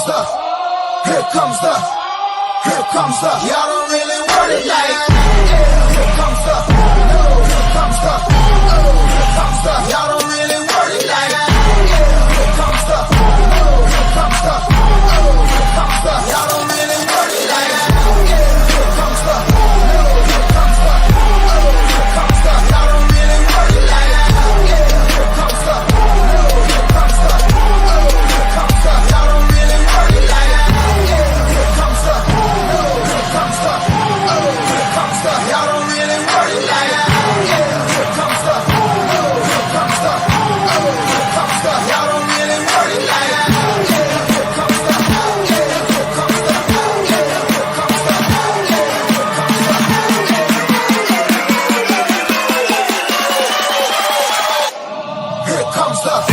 Y'all don't really want it like here comes the, here comes the, here comes the. Y'all don't really want it like here comes the, here comes the, here comes the. Y'all don't really want it like here comes the, here comes the, here comes the. Y'all don't really want it like here comes the, here comes the, here comes the. Y'all don't really want it like here comes the, here comes the, here comes the. Y'all don't really want it like here comes the, here comes the, here comes the. Y'all don't really want it like here comes the, here comes the, here comes the, here comes the. Here comes the.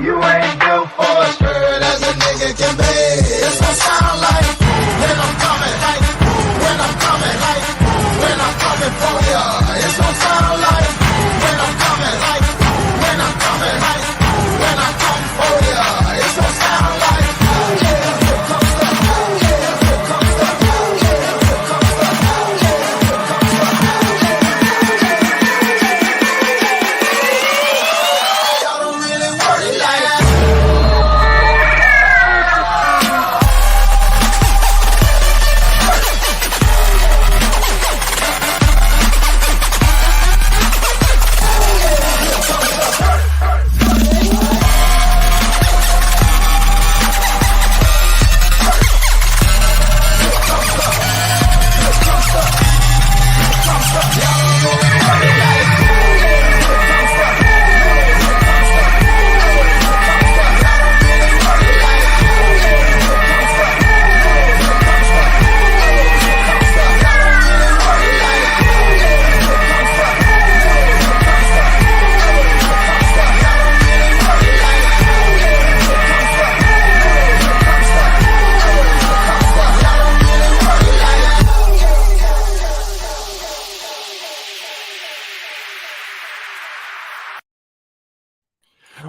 You ain't built for a skirt as a nigga can be. It's gonna sound like when I'm coming, like when I'm coming, like when I'm coming for ya. It's gonna sound like when I'm coming, like when I'm coming, like when I come for ya. It's gonna sound like here comes the, here comes the, here comes the, here comes the. Y'all don't really want it like that.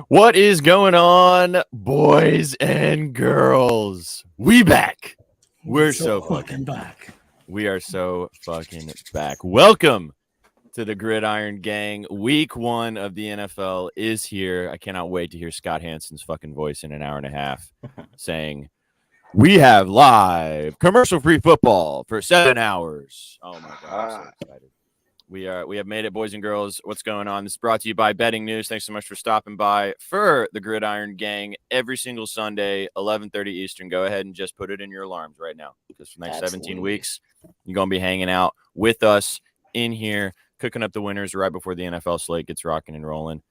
What is going on, boys and girls? We back. We're so fucking back. We are so fucking back. Welcome to the Gridiron Gang. Week 1 of the NFL is here. I cannot wait to hear Scott Hansen's fucking voice in an hour and a half saying, "We have live commercial-free football for 7 hours." Oh my God, I'm so excited. We have made it, boys and girls. What's going on? This is brought to you by Betting News. Thanks so much for stopping by for the Gridiron Gang every single Sunday, 11:30 Eastern. Go ahead and just put it in your alarms right now, because for the next 17 weeks, you're going to be hanging out with us in here, cooking up the winners right before the NFL slate gets rocking and rolling.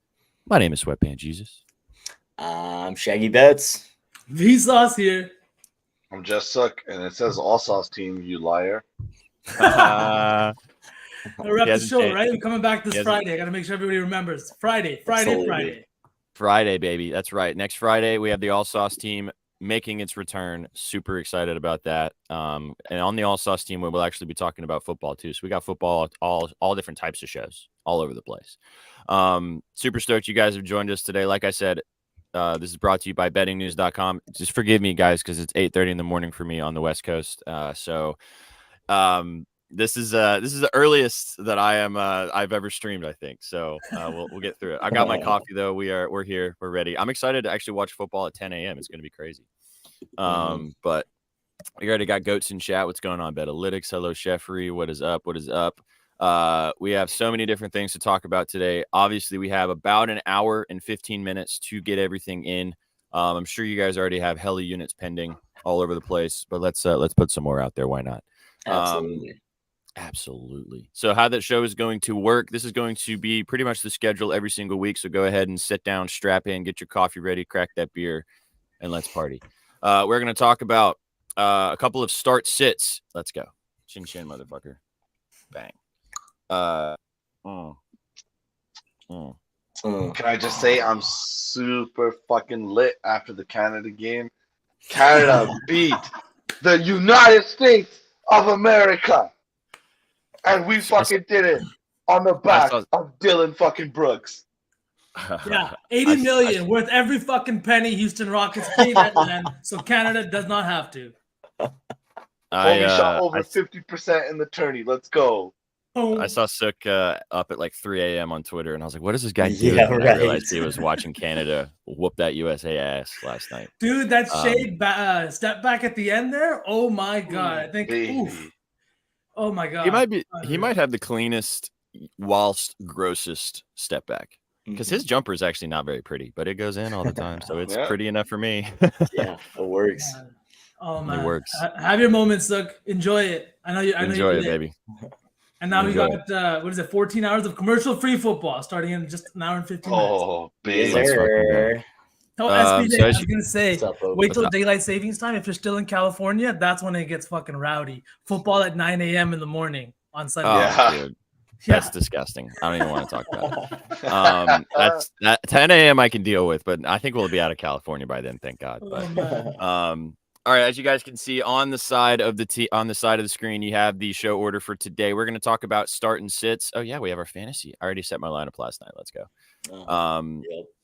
My name is Sweatband Jesus. I'm Shaggy Betts. Vsauce here. I'm Just Suck, and it says All Sauce Team, you liar. I wrap the hasn't show, changed. right? I'm coming back this He hasn't- Friday. I got to make sure everybody remembers. Friday. Absolutely. Friday, baby. That's right. Next Friday, we have the All Sauce Team making its return. Super excited about that. And on the All Sauce Team, we'll actually be talking about football too. So we got football, all different types of shows all over the place. Super stoked you guys have joined us today. Like I said, this is brought to you by bettingnews.com. Just forgive me, guys, because it's 8:30 in the morning for me on the West Coast. This is the earliest that I've ever streamed, I think. So we'll get through it. I got my coffee though. We're here. We're ready. I'm excited to actually watch football at 10 a.m. It's going to be crazy. But we already got Goats in chat. What's going on, Betalytics? Hello, Sheffrey. What is up? What is up? We have so many different things to talk about today. Obviously, we have about an hour and 15 minutes to get everything in. I'm sure you guys already have heli units pending all over the place, but let's put some more out there. Why not? Absolutely. Absolutely. So how that show is going to work, this is going to be pretty much the schedule every single week. So go ahead and sit down, strap in, get your coffee ready, crack that beer, and let's party. We're going to talk about a couple of start sits. Let's go. Chin chin, motherfucker. Bang. Can I just say I'm super fucking lit after the Canada game? Canada beat the United States of America. And we fucking did it on the back of Dylan fucking Brooks. Yeah, 80 million worth every fucking penny Houston Rockets paid that man, so Canada does not have to. Homie shot over 50% in the tourney. Let's go. I saw Sook up at like 3 a.m. on Twitter, and I was like, what is this guy doing? Yeah, And right. I realized he was watching Canada whoop that USA ass last night. Dude, that shade step back at the end there. Oh my god! I think. Oof. Oh my god. He might have the cleanest, whilst grossest step back. Because his jumper is actually not very pretty, but it goes in all the time, so it's pretty enough for me. Yeah, it works. Oh man, it works. Have your moments, Sook. Enjoy it. I know you. Enjoy it, baby. And now we got 14 hours of commercial-free football starting in just an hour and 15 minutes. Oh, baby. Oh, SPJ, so I was gonna say, wait till What's up? daylight savings time. If you're still in California, that's when it gets fucking rowdy. Football at 9 a.m. in the morning on Sunday. Oh, dude. That's disgusting. I don't even want to talk about it. That's that 10 a.m. I can deal with, but I think we'll be out of California by then. Thank God. But all right, as you guys can see on the side of the screen, you have the show order for today. We're going to talk about start and sits. Oh yeah, we have our fantasy. I already set my lineup last night. Let's go.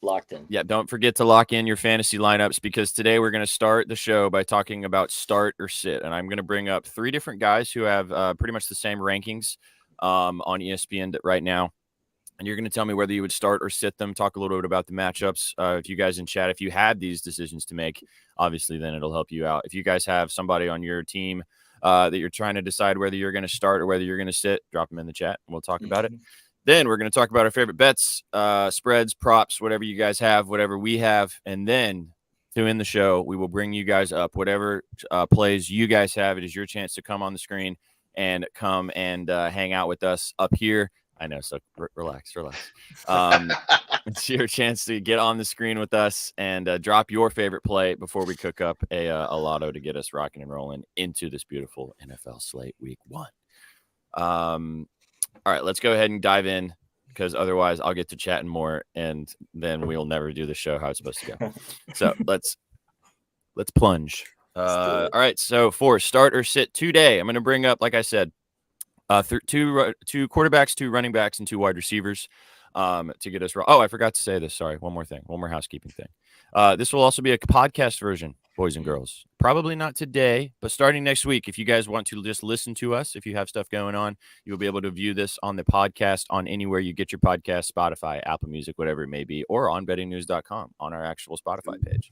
Locked in. Yeah, don't forget to lock in your fantasy lineups because today we're going to start the show by talking about start or sit, and I'm going to bring up 3 different guys who have pretty much the same rankings on ESPN right now. And you're going to tell me whether you would start or sit them, talk a little bit about the matchups. If you guys in chat, if you had these decisions to make, obviously, then it'll help you out. If you guys have somebody on your team that you're trying to decide whether you're going to start or whether you're going to sit, drop them in the chat and we'll talk about it. Then we're going to talk about our favorite bets, spreads, props, whatever you guys have, whatever we have. And then to end the show, we will bring you guys up whatever plays you guys have. It is your chance to come on the screen and come and hang out with us up here. I know, so relax. It's your chance to get on the screen with us and drop your favorite play before we cook up a lotto to get us rocking and rolling into this beautiful NFL slate week 1. All right, let's go ahead and dive in because otherwise I'll get to chatting more and then we'll never do the show how it's supposed to go. So let's plunge. All right, so for start or sit today, I'm going to bring up, like I said, 2 quarterbacks, 2 running backs, and 2 wide receivers to get us. Oh, I forgot to say this. Sorry. One more housekeeping thing. This will also be a podcast version, boys and girls. Probably not today, but starting next week. If you guys want to just listen to us, if you have stuff going on, you'll be able to view this on the podcast on anywhere you get your podcast, Spotify, Apple Music, whatever it may be, or on bettingnews.com on our actual Spotify page.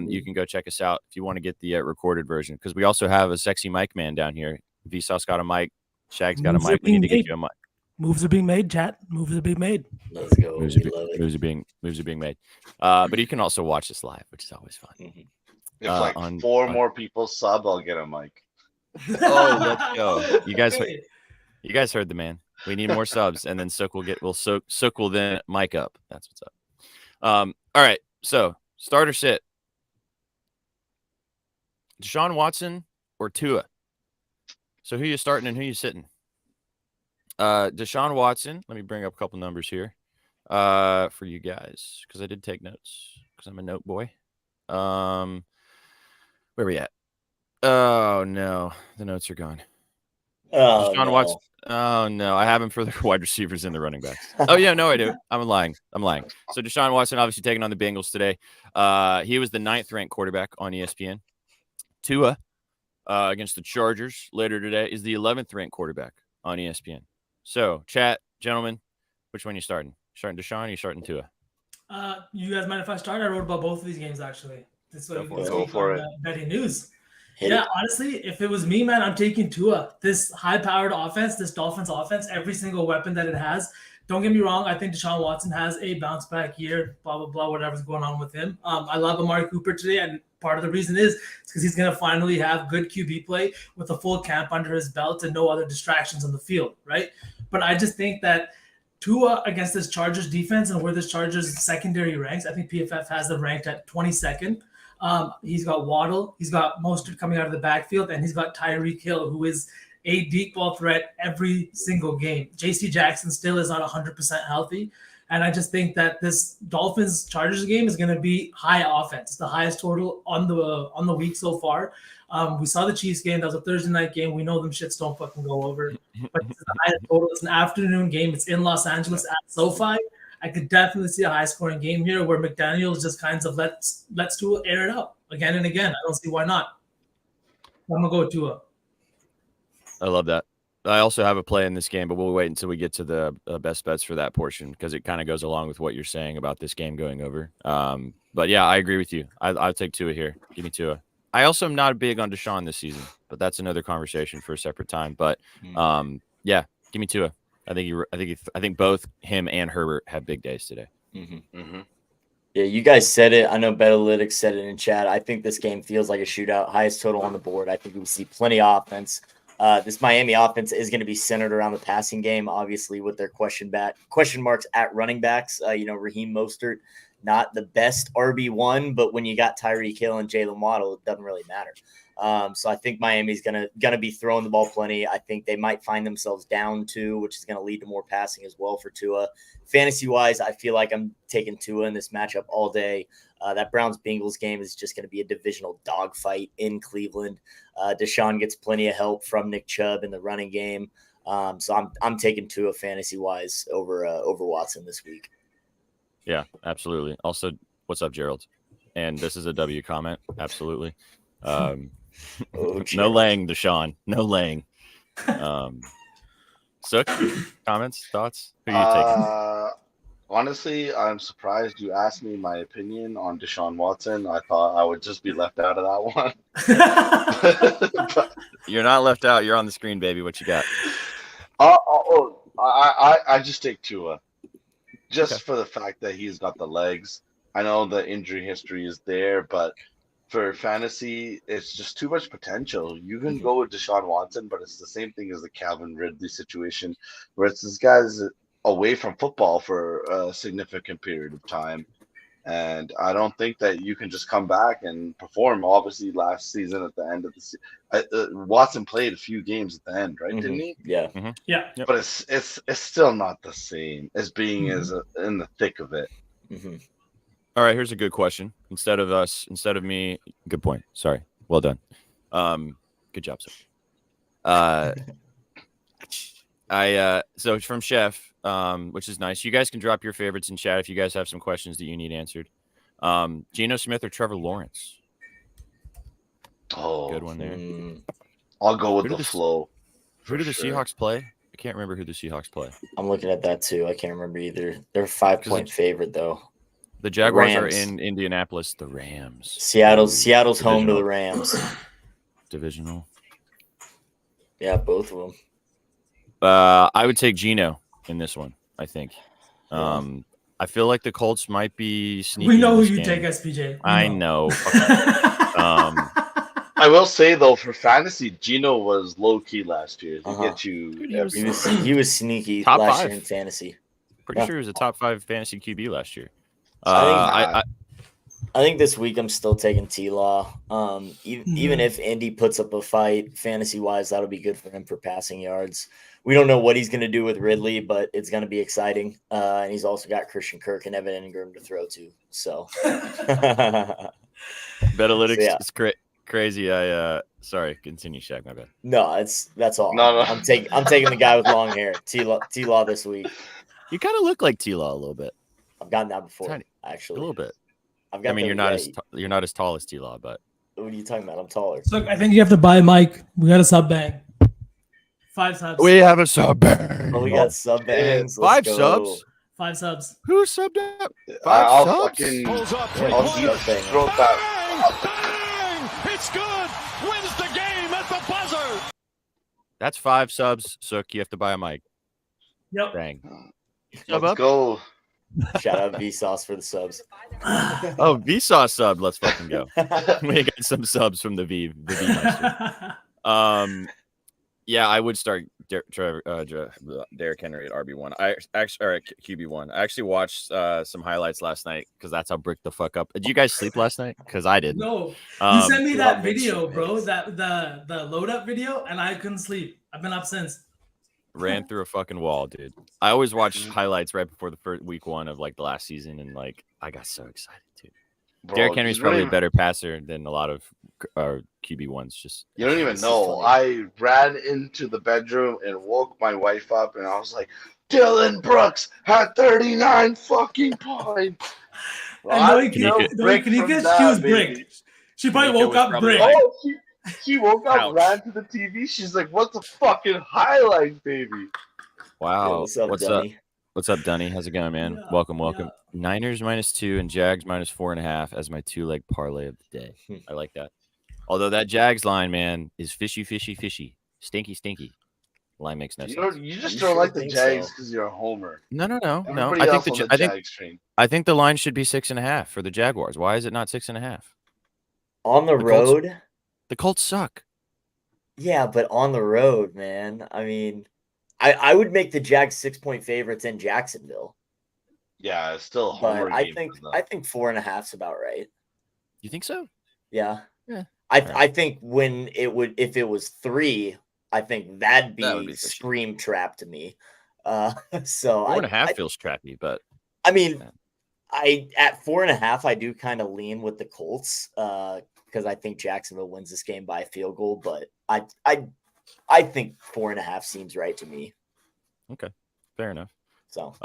You can go check us out if you want to get the recorded version because we also have a sexy mic man down here. Vsauce got a mic. Shag's got a mic. We need to get you a mic. Moves are being made, chat. Moves are being made. Let's go. Moves are being made. But you can also watch this live, which is always fun. If 4 more people sub, I'll get a mic. Oh, let's go. You guys heard the man. We need more subs, and then Sook will then mic up. That's what's up. All right. So start or sit. Deshaun Watson or Tua? So who you starting and who you sitting? Deshaun Watson. Let me bring up a couple numbers here for you guys because I did take notes because I'm a note boy. Where we at? Oh no, the notes are gone. Oh, Deshaun Watson. Oh no, I have him for the wide receivers and the running backs. Oh yeah, no, I do. I'm lying. So Deshaun Watson obviously taking on the Bengals today. He was the 9th ranked quarterback on ESPN. Tua against the Chargers later today is the 11th ranked quarterback on ESPN. So chat, gentlemen, which one you starting? Starting Deshaun or you starting Tua? You guys mind if I start? I wrote about both of these games actually. This way Go for it. Betting news. Honestly, if it was me, man, I'm taking Tua. This high-powered offense, this Dolphins offense, every single weapon that it has, don't get me wrong. I think Deshaun Watson has a bounce back year, blah, blah, blah, whatever's going on with him. I love Amari Cooper today. And part of the reason is because he's going to finally have good QB play with a full camp under his belt and no other distractions on the field, right? But I just think that Tua against this Chargers defense and where this Chargers secondary ranks, I think PFF has them ranked at 22nd. He's got Waddle, he's got Mostert coming out of the backfield, and he's got Tyreek Hill, who is a deep ball threat every single game. JC Jackson still is not 100% healthy. And I just think that this Dolphins-Chargers game is going to be high offense. It's the highest total on the week so far. We saw the Chiefs game. That was a Thursday night game. We know them shits don't fucking go over. But it's the highest total. It's an afternoon game. It's in Los Angeles at SoFi. I could definitely see a high-scoring game here where McDaniels just kind of lets Tua air it out again and again. I don't see why not. I'm going to go with Tua. I love that. I also have a play in this game, but we'll wait until we get to the best bets for that portion because it kind of goes along with what you're saying about this game going over. But yeah, I agree with you. I'll take Tua here. Give me Tua. I also am not big on Deshaun this season, but that's another conversation for a separate time. But yeah, give me Tua. I think both him and Herbert have big days today. Mm-hmm. Mm-hmm. Yeah, you guys said it. I know Betalytics said it in chat. I think this game feels like a shootout. Highest total on the board. I think we see plenty of offense. This Miami offense is going to be centered around the passing game, obviously, with their question marks at running backs. Raheem Mostert, not the best RB1, but when you got Tyreek Hill and Jalen Waddle, it doesn't really matter. So I think Miami's gonna be throwing the ball plenty. I think they might find themselves down 2, which is going to lead to more passing as well for Tua. Fantasy-wise, I feel like I'm taking Tua in this matchup all day. That Browns-Bengals game is just going to be a divisional dogfight in Cleveland. Deshaun gets plenty of help from Nick Chubb in the running game. So I'm taking Tua fantasy-wise over Watson this week. Yeah, absolutely. Also, what's up, Gerald? And this is a W comment. Absolutely. No laying, Deshaun. No laying. Sook, comments, thoughts? Who are you taking? Honestly, I'm surprised you asked me my opinion on Deshaun Watson. I thought I would just be left out of that one. But, you're not left out. You're on the screen, baby. What you got? I just take Tua. Just for the fact that he's got the legs. I know the injury history is there, but for fantasy, it's just too much potential. You can go with Deshaun Watson, but it's the same thing as the Calvin Ridley situation, where it's this guy's away from football for a significant period of time. And I don't think that you can just come back and perform. Obviously, last season at the end of the season, Watson played a few games at the end, right? Mm-hmm. Didn't he? Yeah. Mm-hmm. Yeah. But it's still not the same as being in the thick of it. Mm-hmm. All right, here's a good question. Instead of me, good point. Sorry. Well done. Good job, sir. So it's from Chef, which is nice. You guys can drop your favorites in chat if you guys have some questions that you need answered. Geno Smith or Trevor Lawrence? Oh, good one there. I'll go with the flow. Who did the Seahawks play? I can't remember who the Seahawks play. I'm looking at that too. I can't remember either. They're a 5-point favorite though. The Jaguars Rams. are in Indianapolis. The Rams. Seattle's home to the Rams. Divisional. Yeah, both of them. I would take Geno in this one, I think. I feel like the Colts might be sneaky. We know who you take, SPJ. I know. I will say though, for fantasy, Geno was low key last year. He get you. He was sneaky top last 5 year in fantasy. Pretty sure he was a top 5 fantasy QB last year. I think this week I'm still taking T-Law. Even if Indy puts up a fight, fantasy-wise, that'll be good for him for passing yards. We don't know what he's going to do with Ridley, but it's going to be exciting. And he's also got Christian Kirk and Evan Ingram to throw to. So, Betalytics is crazy. Sorry, continue, Shaq. My bad. No, that's all. No. I'm taking the guy with long hair, T-Law this week. You kind of look like T-Law a little bit. I've gotten that before, Tiny. actually. A little bit. You're not as tall as T-Law, but what are you talking about? I'm taller. So I think you have to buy Mike. We got a sub bang. 5 subs. We have a sub bang. Oh, we got sub bangs. 5 subs. 5 subs. Who subbed up? 5 I'll subs. fucking Pulls up I'll three-pointer. throw that. Bang! It's good. Wins the game at the buzzer. That's 5 subs. Sook, you have to buy a mic. Yep. Dang. Sub Let's up? go. Shout out Vsauce for the subs. Oh, Vsauce sub. Let's fucking go. We got some subs from the V Meister. Yeah, I would start Derrick Henry at RB1. I actually or at QB1. I actually watched some highlights last night because that's how brick the fuck up. Did you guys sleep last night? Because I didn't. No, you sent me that Rob video, Mitchell, bro. man. That the load up video, and I couldn't sleep. I've been up since. Ran through a fucking wall, dude. I always watch highlights right before the first week one of like the last season, and like I got so excited, dude. Bro, Derrick Henry's you don't probably a even- better passer than a lot of QB ones. Just You don't even This is know. funny. I ran into the bedroom and woke my wife up, and I was like, Dylan Brooks had 39 fucking points. And no, I'm still brick from Kanika, she that, was baby. brick. She probably Kanika woke was up probably brick. like- Oh, she woke up, Ouch. ran to the TV. She's like, "What's the fucking highlight, baby?" wow. Yo, what's up, Dunny? What's up, Dunny? How's it going, man? Yeah, Welcome. yeah. Niners -2 and Jags -4.5 as my 2-leg parlay of the day. I like that. Although that Jags line, man, is fishy, stinky. Line makes no You sense. just You don't sure like the think Jags so? because you're a homer. No. Everybody I think else on the Jags train. I think the line should be 6.5 for the Jaguars. Why is it not 6.5? On the The Colts- road? The Colts suck. Yeah, but on the road, man. I mean, I would make the Jags 6-point favorites in Jacksonville. Yeah, it's still a homer But I game. think for them. I think 4.5's about right. You think so? Yeah. Yeah. I think if it was 3, I think that'd be, That would be fishy. scream trap to me. So 4.5 feels trappy, but I mean, Yeah. at 4.5, I do kind of lean with the Colts because I think Jacksonville wins this game by a field goal. But I think 4.5 seems right to me. fair enough. So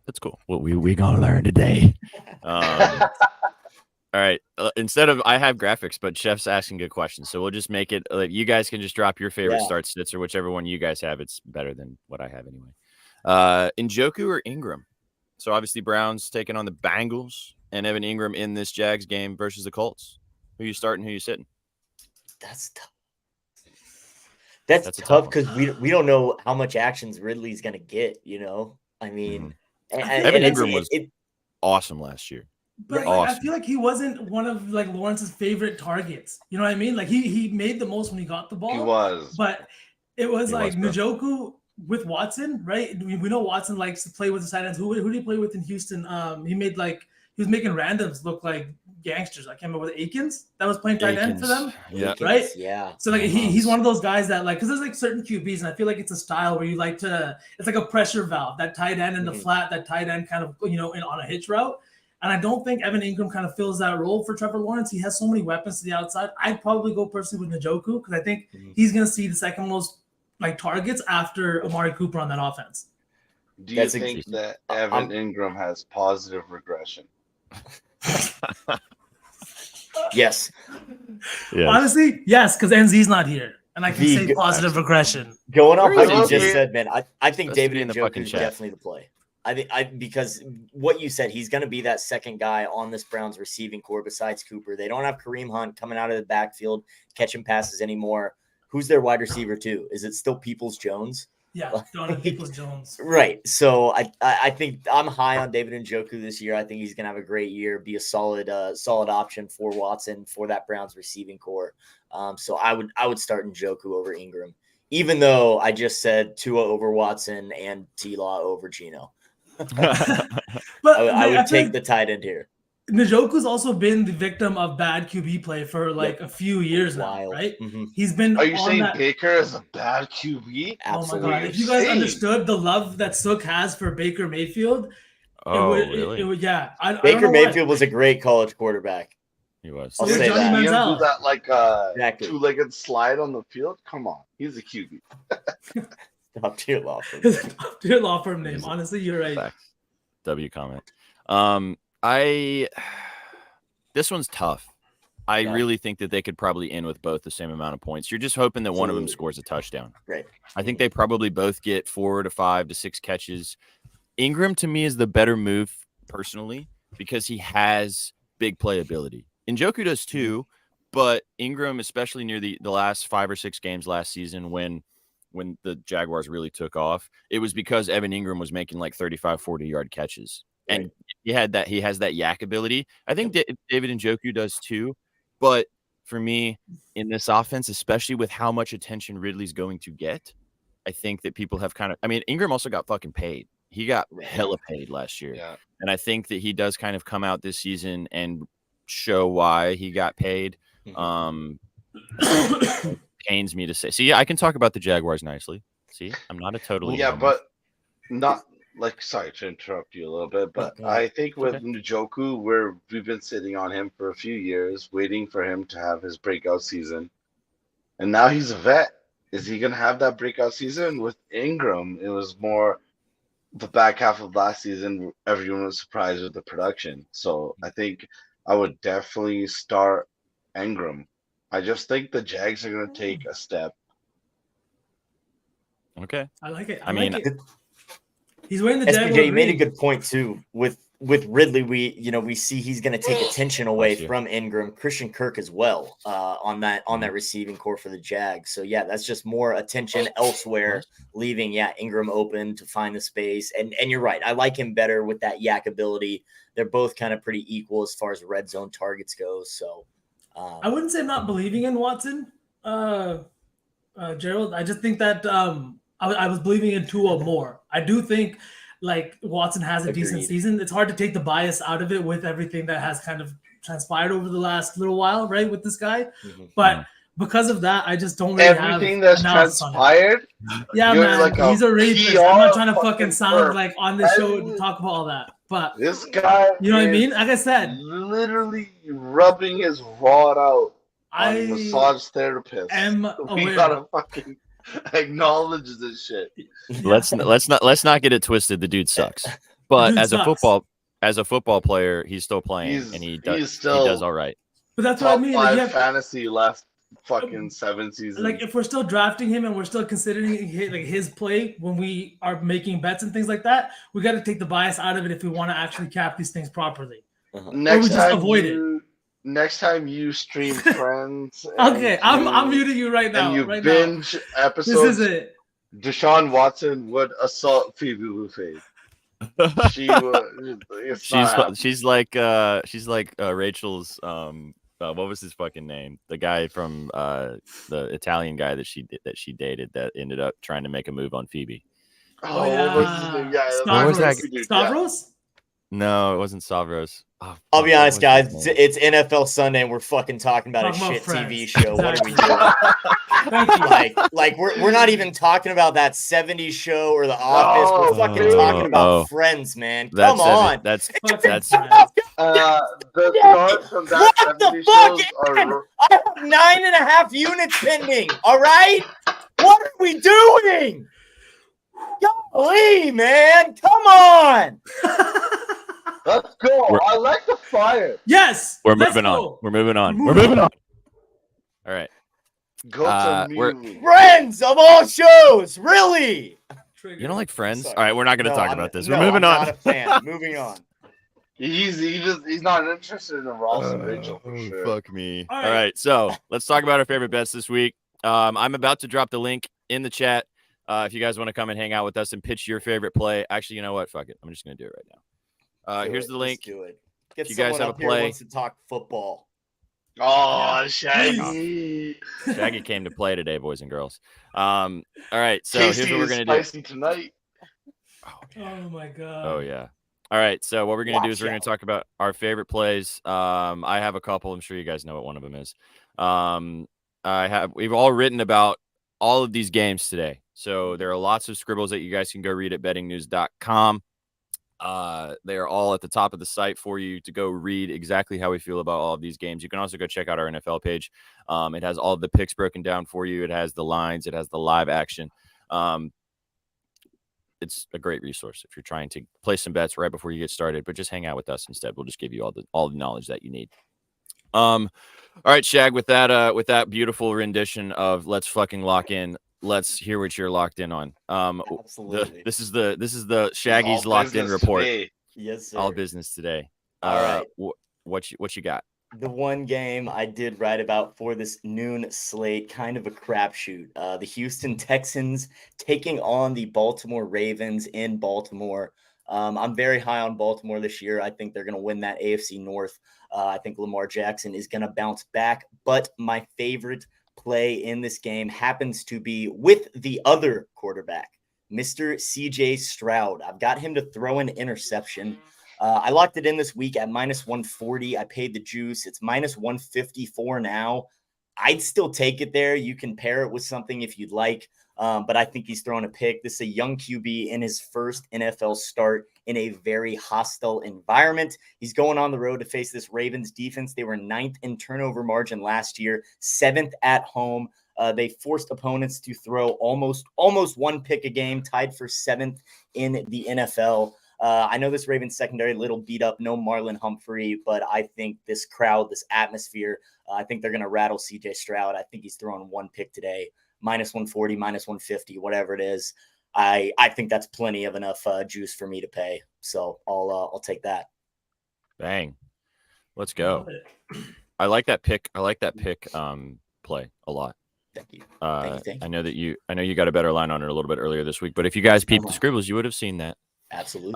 That's cool. What we gonna learn today? All right. Instead of I have graphics, but Chef's asking good questions, so we'll just make it. You guys can just drop your favorite Yeah. start sits or whichever one you guys have. It's better than what I have anyway. Njoku or Ingram? So obviously Browns taking on the Bengals and Evan Ingram in this Jags game versus the Colts. Who you starting? Who you sitting? that's tough. That's That's a tough tough one. because we don't know how much actions Ridley's gonna get. I mean, Evan Ingram was it, awesome last year. But Awesome. I feel like he wasn't one of like Lawrence's favorite targets. You know what I mean? Like he made the most when he got the ball. He was. But it was He like was, bro. Njoku with Watson, right? We know Watson likes to play with the tight ends. Who did he play with in Houston? He was making randoms look like gangsters. I can't remember what Akins that was playing tight end for them. Yeah. Right? Yeah. So like he's one of those guys that like because there's like certain QBs and I feel like it's a style where you like to it's like a pressure valve, that tight end in the Mhm. flat, that tight end kind of on a hitch route. And I don't think Evan Ingram kind of fills that role for Trevor Lawrence. He has so many weapons to the outside. I'd probably go personally with Njoku because I think Mhm. he's gonna see the second most like targets after Amari Cooper on that offense. Do you That's think interesting. that Evan Ingram has positive regression? Yes. Yeah. Honestly, yes, because NZ's not here. And I can The- say positive regression. Going off Where what is you he? just said, man, I think Supposed to David be in the Njoku fucking is chat. definitely the play. Because what you said, he's going to be that second guy on this Browns receiving core besides Cooper. They don't have Kareem Hunt coming out of the backfield catching passes anymore. Who's their wide receiver too? Is it still Peoples-Jones? Yeah, Donovan Peoples-Jones. Right. So I think I'm high on David Njoku this year. I think he's going to have a great year, be a solid option for Watson for that Browns receiving core. So I would start Njoku over Ingram, even though I just said Tua over Watson and T-Law over Gino. But I would feel take like the tight end here. Njoku's also been the victim of bad QB play for like a few years now, Wild. right? Mhm. He's been Are you on saying that. Baker is a bad QB? Oh my Absolutely. god! If you guys Insane. understood the love that Sook has for Baker Mayfield, Oh, it really? would yeah. I don't Baker know why. Mayfield was a great college quarterback. He was. I'll So say did Johnny that. See him Manziel. do that like Exactly. two-legged slide on the field? Come on, he's a QB. Top tier law firm. Dear law firm name. Is it- Honestly, you're right. Facts. W comment. This one's tough. I Yeah. really think that they could probably end with both the same amount of points. You're just hoping that one of them Absolutely. scores a touchdown. Great. I think they probably both get 4 to 5 to 6 catches. Ingram to me is the better move personally because he has big playability. Njoku does too, but Ingram, especially near the last 5 or 6 games last season when when the Jaguars really took off, it was because Evan Ingram was making like 35, 40-yard catches. Right. And he has that yak ability. I think David Njoku does too. But for me, in this offense, especially with how much attention Ridley's going to get, I think that people have kind of – I mean, Ingram also got fucking paid. He got hella paid last year. Yeah. And I think that he does kind of come out this season and show why he got paid. Pains me to say. See, I can talk about the Jaguars nicely. See, I'm not a totally but not like, sorry to interrupt you a little bit, but I think with Njoku, we've been sitting on him for a few years, waiting for him to have his breakout season, and now he's a vet. Is he gonna have that breakout season? With Ingram, it was more the back half of last season. Everyone was surprised with the production, so I think I would definitely start Ingram. I just think the Jags are going to take a step. Okay. I like it. I mean, he's wearing the SPJ, Jaguar you made a green. good point too. With Ridley, we see he's going to take attention away from Ingram, Christian Kirk as well on that receiving core for the Jags. So yeah, that's just more attention elsewhere, leaving Ingram open to find the space. And you're right, I like him better with that yak ability. They're both kind of pretty equal as far as red zone targets go. So. I wouldn't say I'm not believing in Watson, Gerald. I just think that I was believing in Tua more. I do think like Watson has a decent season. It's hard to take the bias out of it with everything that has kind of transpired over the last little while, right, with this guy. But because of that, I just don't really everything that's transpired. Yeah, man, like he's a rapist. I'm not trying to fucking sound like on the show to talk about all that. But this guy, you know what I mean? Like I said, literally rubbing his rod out on a massage therapist. We gotta fucking acknowledge this shit. Let's not get it twisted. The dude sucks. But as a football player, he's still playing, and he does all right. But that's what I mean. Top 5 fantasy last fucking 7 seasons. Like if we're still drafting him and we're still considering his play when we are making bets and things like that, we got to take the bias out of it if we want to actually cap these things properly. Next time you stream Friends. Okay, I'm muting you right now. And you right binge now. episodes. This is it. Deshaun Watson would assault Phoebe Buffet. She's like Rachel's what was his fucking name? The guy from the Italian guy that she dated that ended up trying to make a move on Phoebe. Oh, yeah. What was his name? What was that? Stavros? No, it wasn't Stavros. Oh, I'll be honest, guys. It's NFL Sunday, and we're fucking talking about a shit TV show. What are we doing? like we're not even talking about that '70s show or The Office. We're fucking talking about Friends, man. Come on. That's the stars from that '70s shows are. I have 9.5 units pending. All right, what are we doing? Golly, man, come on. Let's go. I like the fire. Yes. We're moving on. We're moving on. All right. Go to Friends of all shows. Really? You don't like Friends? Sorry. All right, we're not going to talk about this. We're moving on. Not a fan. Moving on. He's not interested in Ross and Rachel for sure. Fuck me. All right, so let's talk about our favorite bets this week. I'm about to drop the link in the chat. If you guys want to come and hang out with us and pitch your favorite play. Actually, you know what? Fuck it. I'm just going to do it right now. Here's the link. Let's do it. Get if you guys have a play, wants to talk football. Oh, Shaggy! Shaggy came to play today, boys and girls. All right, so Casey here's what we're gonna do tonight. Oh my god. Oh yeah. All right, so what we're gonna do is we're gonna talk about our favorite plays. I have a couple. I'm sure you guys know what one of them is. We've all written about all of these games today, so there are lots of scribbles that you guys can go read at bettingnews.com. They are all at the top of the site for you to go read exactly how we feel about all of these games. You can also go check out our NFL page. It has all of the picks broken down for you. It has the lines. It has the live action. It's a great resource if you're trying to place some bets right before you get started, but just hang out with us instead. We'll just give you all the knowledge that you need. All right, Shag, with that beautiful rendition of Let's Fucking Lock In, let's hear what you're locked in on. Absolutely. This is the Shaggy's locked in report. Today. Yes, sir. All business today. All right. What you got? The one game I did write about for this noon slate, kind of a crapshoot. The Houston Texans taking on the Baltimore Ravens in Baltimore. I'm very high on Baltimore this year. I think they're going to win that AFC North. I think Lamar Jackson is going to bounce back. But my favorite play in this game happens to be with the other quarterback, Mr. CJ Stroud. I've got him to throw an interception. I locked it in this week at minus 140. I paid the juice. It's minus 154 now. I'd still take it there. You can pair it with something if you'd like, but I think he's throwing a pick. This is a young QB in his first NFL start in a very hostile environment. He's going on the road to face this Ravens defense. They were 9th in turnover margin last year, 7th at home. They forced opponents to throw almost one pick a game, tied for 7th in the NFL. I know this Ravens secondary a little beat up, no Marlon Humphrey, but I think this crowd, this atmosphere, I think they're going to rattle CJ Stroud. I think he's throwing one pick today, minus 140, minus 150, whatever it is. I think that's plenty of enough juice for me to pay. So I'll take that. Bang. Let's go. I like that pick. I like that pick play a lot. Thank you. Thank you. I know you got a better line on it a little bit earlier this week, but if you guys peeped the scribbles, you would have seen that. Absolutely.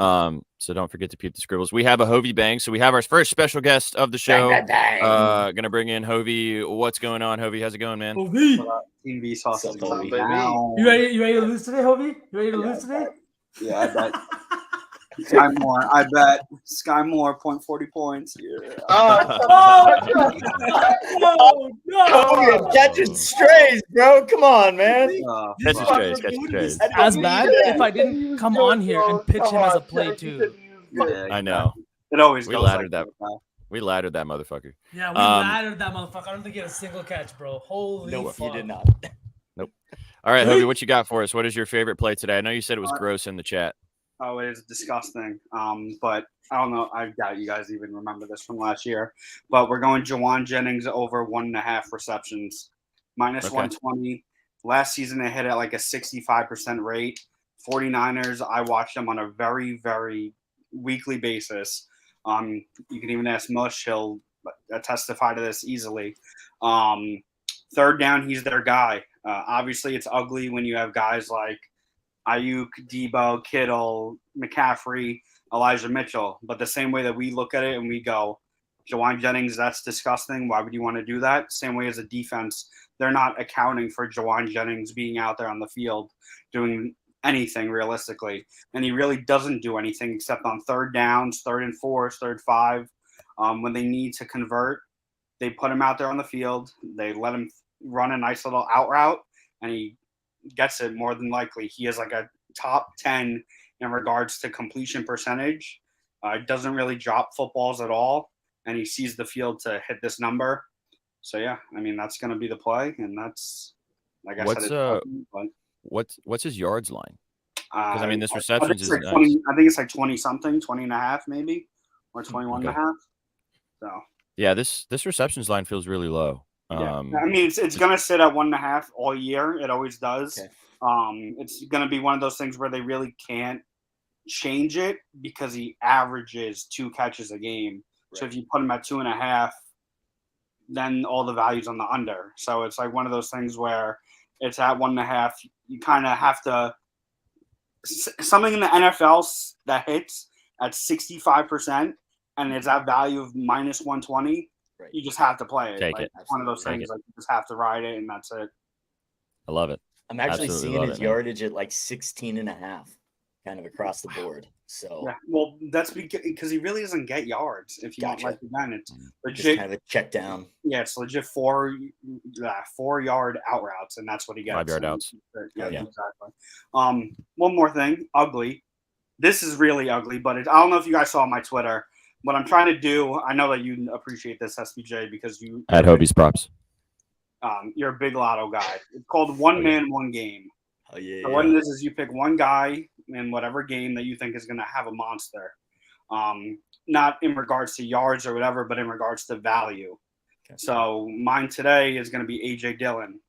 So don't forget to peep the scribbles. We have a Hovey Bang. So we have our first special guest of the show. Bang, bang, bang. Gonna bring in Hovey. What's going on, Hovey? How's it going, man? Hovey, Team B sauce is What's up, going baby? down. you ready to lose today, Hovey? You ready to lose today? Yeah, I bet. Sky Moore. I bet Sky Moore 0.40 points. Yeah. Oh, no. Catching strays, bro. Come on, man. Catch the strays. Catch the strays. As bad if I didn't come on here and pitch him as a play too. Yeah, I know. It always We goes laddered like that. We laddered that motherfucker. Yeah, we laddered that motherfucker. I don't think he had a single catch, bro. Holy Nope, fuck. you did not. All right, Hovey, what you got for us? What is your favorite play today? I know you said it was gross in the chat. Oh, it is disgusting. But I don't know. I doubt you guys even remember this from last year. But we're going Jawan Jennings over 1.5 receptions, minus Okay. 120. Last season, they hit at like a 65% rate. 49ers, I watched them on a very, very weekly basis. You can even ask Mush. He'll testify to this easily. Third down, he's their guy. Obviously, it's ugly when you have guys like Ayuk, Debo, Kittle, McCaffrey, Elijah Mitchell. But the same way that we look at it and we go, Jawan Jennings, that's disgusting. Why would you want to do that? Same way as a defense, they're not accounting for Jawan Jennings being out there on the field doing anything realistically. And he really doesn't do anything except on third downs, 3rd and 4, 3rd 5. When they need to convert, they put him out there on the field. They let him run a nice little out route, and he gets it more than likely. He is like a top 10 in regards to completion percentage. Doesn't really drop footballs at all, and he sees the field to hit this number. So, yeah, I mean, that's going to be the play, and that's, like I said, What's his yards line? Because, I mean, this receptions is like nice. 20, I think it's like 20-something, 20 and a half maybe, or 21 and a half. So, yeah, this receptions line feels really low. yeah. I mean, it's going to sit at 1.5 all year. It always does. Okay. It's going to be one of those things where they really can't change it because he averages 2 catches a game. Right. So if you put him at 2.5, then all the value's on the under. So it's like one of those things where it's at 1.5. You kind of have to something in the NFL that hits at 65% and it's that value of minus 120. Right. You just have to play it. Take like, it. It's one of those things like you just have to ride it, and that's it. I love it. I'm actually Absolutely seeing love his it, man. yardage at like 16.5, kind of across the board. So yeah, well, that's because he really doesn't get yards. If you want, like again, it's legit. Just kind of a check down. Yeah, it's legit 4-yard out routes, and that's what he gets. 5-yard outs. Yeah, exactly. One more thing, ugly. This is really ugly, but I don't know if you guys saw my Twitter. What I'm trying to do, I know that you appreciate this, SPJ, because you At Hobie's props. You're a big Lotto guy. It's called One Man, One Game. Oh yeah. So what it is you pick one guy in whatever game that you think is going to have a monster. Not in regards to yards or whatever, but in regards to value. Okay. So mine today is going to be A.J. Dillon.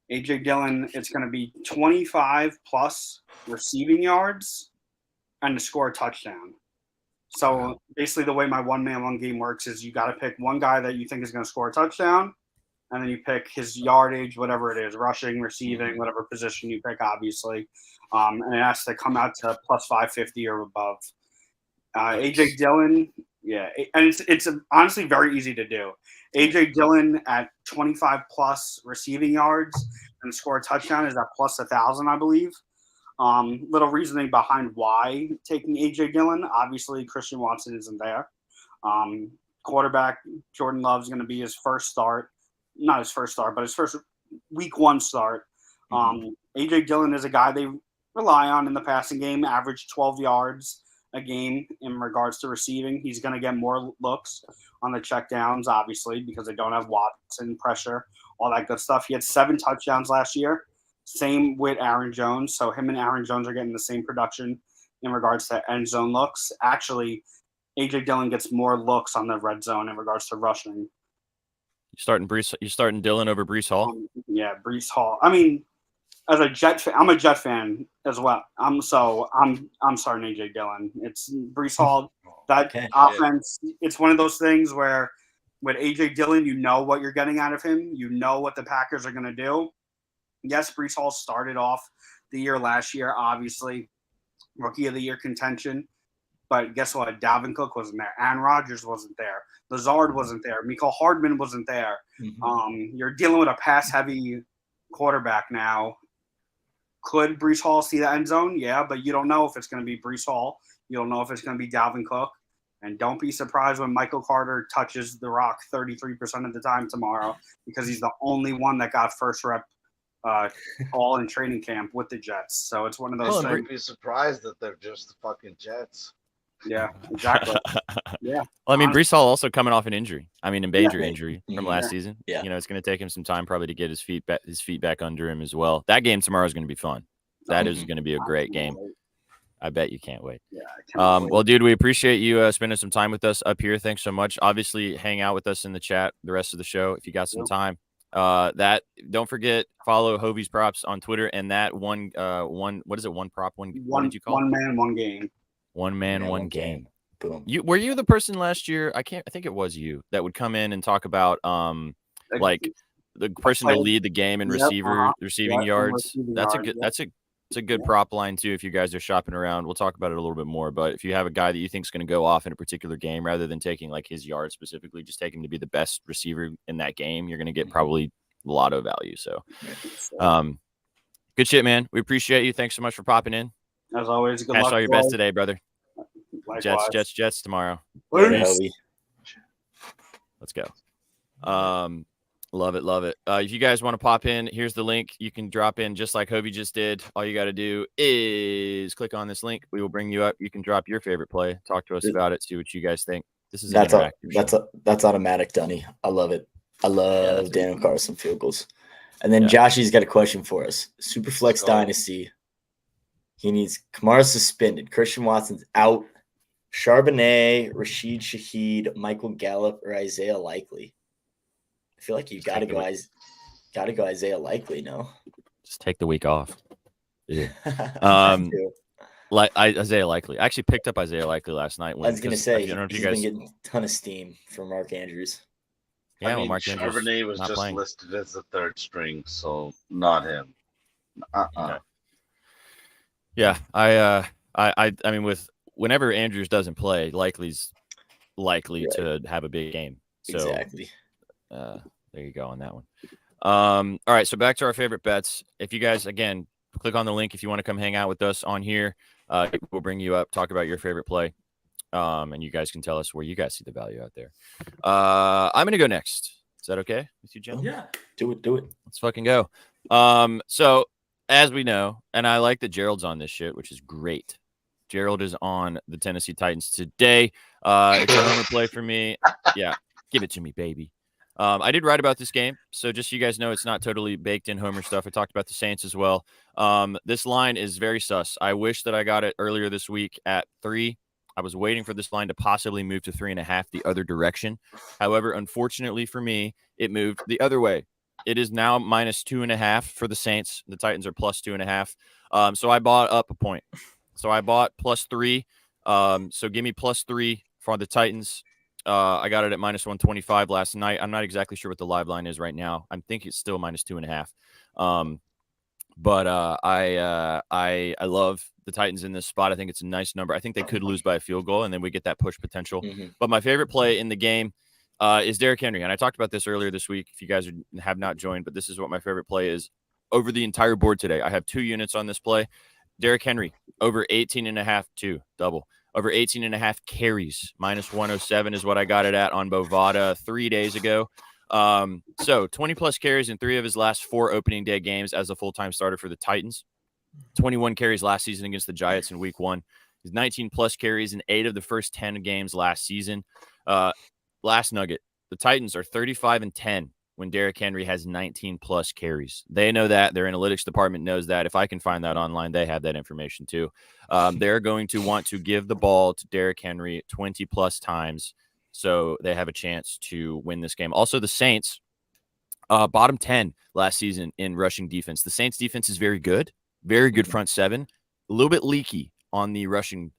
A.J. Dillon, it's going to be 25 plus receiving yards and to score a touchdown. So basically, the way my one-man, one-game works is you got to pick one guy that you think is going to score a touchdown, and then you pick his yardage, whatever it is, rushing, receiving, whatever position you pick, obviously. And it has to come out to plus 550 or above. AJ Dillon, and it's honestly very easy to do. AJ Dillon at 25 plus receiving yards and score a touchdown is at plus 1,000, I believe. Little reasoning behind why taking AJ Dillon. Obviously, Christian Watson isn't there. Quarterback Jordan Love's going to be his first start. Not his first start, but his first week 1 start. AJ Dillon is a guy they rely on in the passing game, averaged 12 yards a game in regards to receiving. He's going to get more looks on the checkdowns, obviously, because they don't have Watson pressure, all that good stuff. He had 7 touchdowns last year. Same with Aaron Jones. So him and Aaron Jones are getting the same production in regards to end zone looks. Actually, AJ Dillon gets more looks on the red zone in regards to rushing. You starting Dillon over Breece Hall? Yeah, Breece Hall. I mean, as a Jet fan, I'm a Jet fan as well. I'm starting AJ Dillon. It's Breece Hall. That offense. It's one of those things where with AJ Dillon, you know what you're getting out of him. You know what the Packers are going to do. Yes, Breece Hall started off the year last year, obviously, Rookie of the Year contention. But guess what? Dalvin Cook wasn't there. Aaron Rodgers wasn't there. Lazard wasn't there. Mecole Hardman wasn't there. You're dealing with a pass-heavy quarterback now. Could Breece Hall see the end zone? Yeah, but you don't know if it's going to be Breece Hall. You don't know if it's going to be Dalvin Cook. And don't be surprised when Michael Carter touches the rock 33% of the time tomorrow because he's the only one that got first rep all in training camp with the Jets. So it's one of those things. I'd be surprised that they're just the fucking Jets. Yeah, exactly. Yeah. Well, I mean, Breece Hall also coming off an injury. I mean, a major injury from last season. Yeah. You know, it's going to take him some time probably to get his feet back under him as well. That game tomorrow is going to be fun. That is going to be a great game. I bet you can't wait. Yeah. I can't wait. Well, dude, we appreciate you spending some time with us up here. Thanks so much. Obviously, hang out with us in the chat the rest of the show if you got some time. Don't forget, follow Hovey's Props on Twitter and that one what is it? One prop, what did you call it? One man, one game. One man, one game. Boom. Were you the person last year? I think it was you that would come in and talk about like the person to lead the game in receiving yards. That's a good prop line too. If you guys are shopping around, we'll talk about it a little bit more. But if you have a guy that you think is going to go off in a particular game, rather than taking like his yards specifically, just take him to be the best receiver in that game, you're going to get probably Lotto value. So, good shit, man. We appreciate you. Thanks so much for popping in. As always, good Cash luck. all your best today, brother. Likewise. Jets tomorrow. Peace. Let's go. Love it. If you guys want to pop in, here's the link. You can drop in just like Hovey just did. All you got to do is click on this link. We will bring you up. You can drop your favorite play. Talk to us about it. See what you guys think. This is that's automatic, Dunny. I love it. I love Daniel Carlson field goals. And then Joshy's got a question for us. Superflex Dynasty. He needs Kamara suspended. Christian Watson's out. Charbonnet, Rashid Shaheed, Michael Gallup, or Isaiah Likely. I feel like you got to go Isaiah Likely, no? Just take the week off. Yeah. Isaiah Likely. I actually picked up Isaiah Likely last night. I was going to say, he's been getting a ton of steam from Mark Andrews. Yeah, well, Mark Andrews Charbonnet was just playing. listed as the third string, so not him. Okay. Yeah, I mean, with whenever Andrews doesn't play, Likely's likely to have a big game. So, exactly. There you go on that one. All right, so back to our favorite bets. If you guys, again, click on the link if you want to come hang out with us on here. We'll bring you up, talk about your favorite play, and you guys can tell us where you guys see the value out there. I'm going to go next. Is that okay with you, gentlemen? Yeah. Do it. Let's fucking go. So, as we know, and I like that Gerald's on this shit, which is great. Gerald is on the Tennessee Titans today. It's a homer play for me. Yeah, give it to me, baby. I did write about this game, so just so you guys know, it's not totally baked in homer stuff. I talked about the Saints as well. This line is very sus. I wish that I got it earlier this week at 3. I was waiting for this line to possibly move to 3.5 the other direction. However, unfortunately for me, it moved the other way. It is now minus 2.5 for the Saints. The Titans are plus 2.5. So I bought up a point. So I bought plus 3. So give me +3 for the Titans. I got it at -125 last night. I'm not exactly sure what the live line is right now. I think it's still -2.5. But I love the Titans in this spot. I think it's a nice number. I think they could lose by a field goal, and then we get that push potential. But my favorite play in the game is Derrick Henry. And I talked about this earlier this week if you guys have not joined, but this is what my favorite play is over the entire board today. I have 2 units on this play. Derrick Henry, over 18.5, 2, double. Over 18.5 carries, -107 is what I got it at on Bovada 3 days ago. So 20-plus carries in 3 of his last 4 opening day games as a full-time starter for the Titans. 21 carries last season against the Giants in week 1. He's 19-plus carries in 8 of the first 10 games last season. Last nugget, the Titans are 35-10 when Derrick Henry has 19-plus carries. They know that. Their analytics department knows that. If I can find that online, they have that information too. They're going to want to give the ball to Derrick Henry 20-plus times so they have a chance to win this game. Also, the Saints, bottom 10 last season in rushing defense. The Saints defense is very good front 7, a little bit leaky on the rushing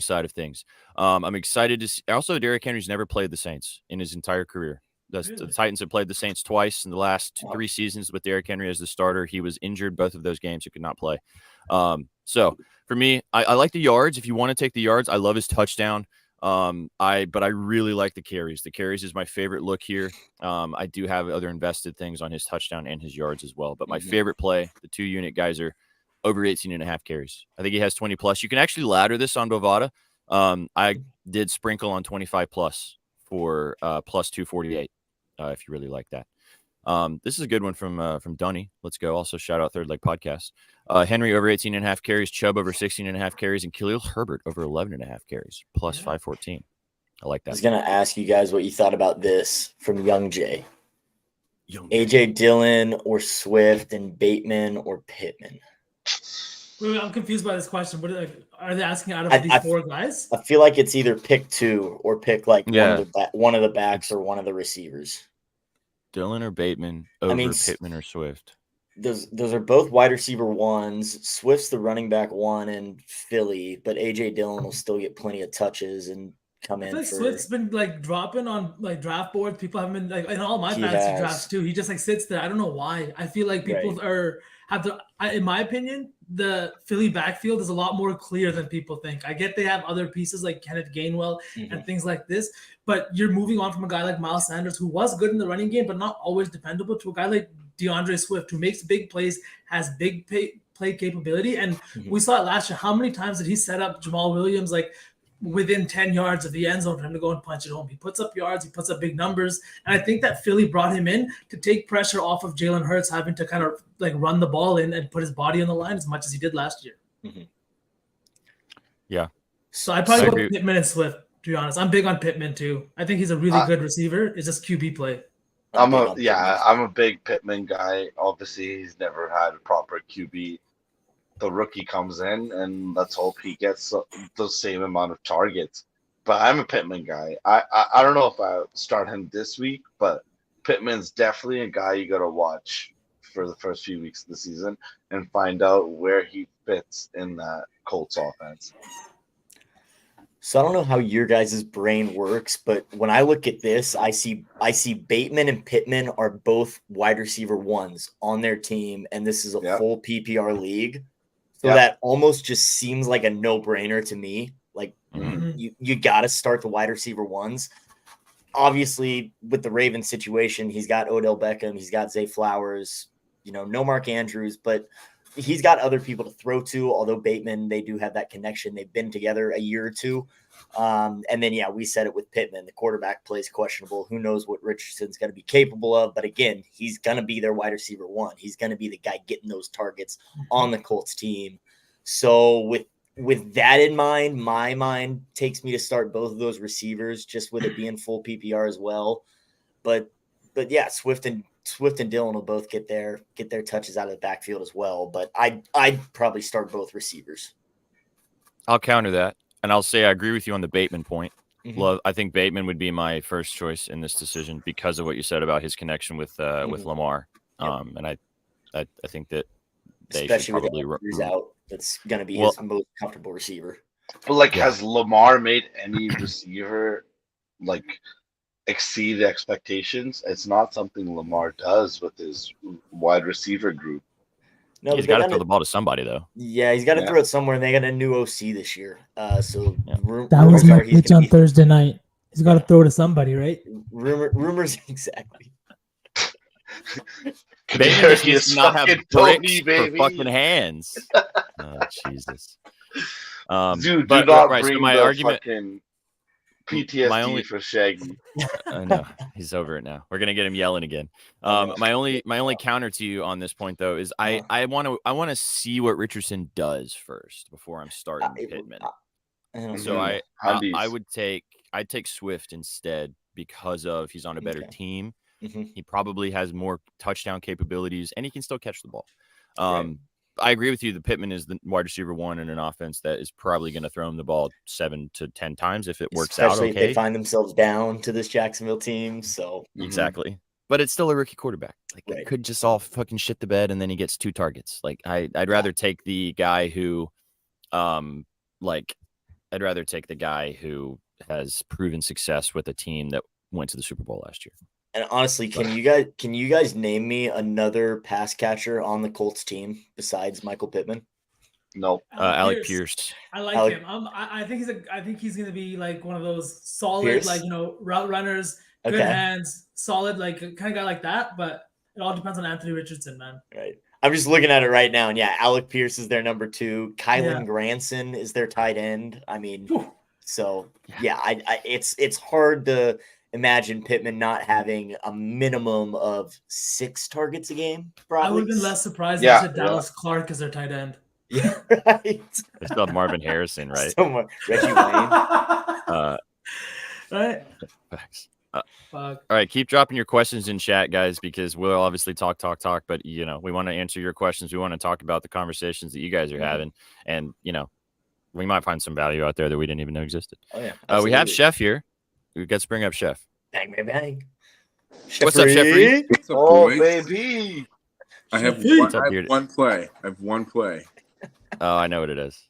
side of things. I'm excited to see. Also, Derrick Henry's never played the Saints in his entire career. The Titans have played the Saints twice in the last 3 seasons with Derrick Henry as the starter. He was injured both of those games. He could not play. So for me, I like the yards. If you want to take the yards, I love his touchdown. But I really like the carries. The carries is my favorite look here. I do have other invested things on his touchdown and his yards as well. But my favorite play, the 2-unit guys are over 18.5 carries. I think he has 20-plus. You can actually ladder this on Bovada. I did sprinkle on 25-plus for plus 248 if you really like that. This is a good one from Dunny. Let's go. Also, shout out Third Leg Podcast. Henry over 18.5 carries, Chubb over 16.5 carries, and Khalil Herbert over 11.5 carries, plus 514. I like that. I was going to ask you guys what you thought about this from Young Jay. A.J. Dillon or Swift and Bateman or Pittman? Wait, I'm confused by this question. What are they asking out of these 4 guys? I feel like it's either pick 2 or pick like one of the backs or one of the receivers. Dillon or Bateman over Pittman or Swift? Those are both wide receiver 1s. Swift's the running back 1 in Philly, but A.J. Dillon will still get plenty of touches and come in. Like Swift's been like dropping on like draft boards. People haven't been like in all my fantasy drafts too. He just like sits there. I don't know why. I feel like people in my opinion, the Philly backfield is a lot more clear than people think. I get they have other pieces like Kenneth Gainwell and things like this, but you're moving on from a guy like Miles Sanders, who was good in the running game, but not always dependable, to a guy like DeAndre Swift, who makes big plays, has big play capability. And we saw it last year. How many times did he set up Jamal Williams like within 10 yards of the end zone for him to go and punch it home? He puts up yards, he puts up big numbers. And I think that Philly brought him in to take pressure off of Jalen Hurts having to kind of like run the ball in and put his body on the line as much as he did last year. Yeah. So I'd probably go Pittman and Swift, to be honest. I'm big on Pittman too. I think he's a really good receiver. It's just QB play. I'm a big Pittman guy. Obviously, he's never had a proper QB. The rookie comes in, and let's hope he gets the same amount of targets. But I'm a Pittman guy. I don't know if I start him this week, but Pittman's definitely a guy you got to watch for the first few weeks of the season and find out where he fits in that Colts offense. So I don't know how your guys' brain works, but when I look at this, I see Bateman and Pittman are both wide receiver 1s on their team, and this is a full PPR league. So that almost just seems like a no-brainer to me. Like you got to start the wide receiver 1s. Obviously, with the Ravens situation, he's got Odell Beckham, he's got Zay Flowers, no Mark Andrews, but he's got other people to throw to, although Bateman, they do have that connection. They've been together a year or two. And then, we said it with Pittman. The quarterback plays questionable. Who knows what Richardson's going to be capable of. But again, he's going to be their wide receiver 1. He's going to be the guy getting those targets on the Colts team. So with that in mind, my mind takes me to start both of those receivers, just with it being full PPR as well. But yeah, Swift and Dillon will both get their touches out of the backfield as well. But I'd probably start both receivers. I'll counter that, and I'll say I agree with you on the Bateman point. I think Bateman would be my first choice in this decision because of what you said about his connection with Lamar. And I think that they especially should probably with out. That's going to be his most comfortable receiver. But like, Yeah. has Lamar made any receiver like exceed expectations? It's not something Lamar does with his wide receiver group. No, He's but they got to got throw the ball to somebody though. Yeah, he's got to Yeah. throw it somewhere, and they got a new OC this year. So Yeah. That was rumors my are he's pitch going on to be Thursday night. He's got to throw to somebody, right? rumors exactly. Bateman just Kadarius needs to not have fucking bricks Tony, for baby. fucking hands. Oh Jesus. Dude, but do not right, bring so my the argument, fucking my PTSD only, for Shaggy. I know he's over it now. We're gonna get him yelling again. My only counter to you on this point though is I want to see what Richardson does first before I'm starting Pittman. So I'd take Swift instead because of he's on a better team. He probably has more touchdown capabilities and he can still catch the ball. I agree with you. The Pittman is the wide receiver one in an offense that is probably going to throw him the ball 7 to 10 times if it works out. Especially if they find themselves down to this Jacksonville team. So exactly. But it's still a rookie quarterback. Like it could just all fucking shit the bed and then he gets 2 targets. Like I'd rather take the guy who, I'd rather take the guy who has proven success with a team that went to the Super Bowl last year. And honestly, can you guys name me another pass catcher on the Colts team besides Michael Pittman? No. Alec Pierce. I like him. I think he's gonna be like one of those solid, like route runners, good hands, solid, like kind of guy like that. But it all depends on Anthony Richardson, man. Right. I'm just looking at it right now, and Alec Pierce is their number 2. Kylan Granson is their tight end. I mean, it's hard to imagine Pittman not having a minimum of 6 targets a game. Probably. I would have been less surprised if said Dallas Clark as their tight end. Yeah, right. They still have Marvin Harrison, right? Reggie Wayne. Right. Facts. All right, keep dropping your questions in chat, guys, because we'll obviously talk, but we want to answer your questions. We want to talk about the conversations that you guys are having, and we might find some value out there that we didn't even know existed. Oh yeah, we have Chef here. We got to bring up Chef. Bang, bang, bang. What's up, Chef? Oh, baby. I have one play. Oh, I know what it is.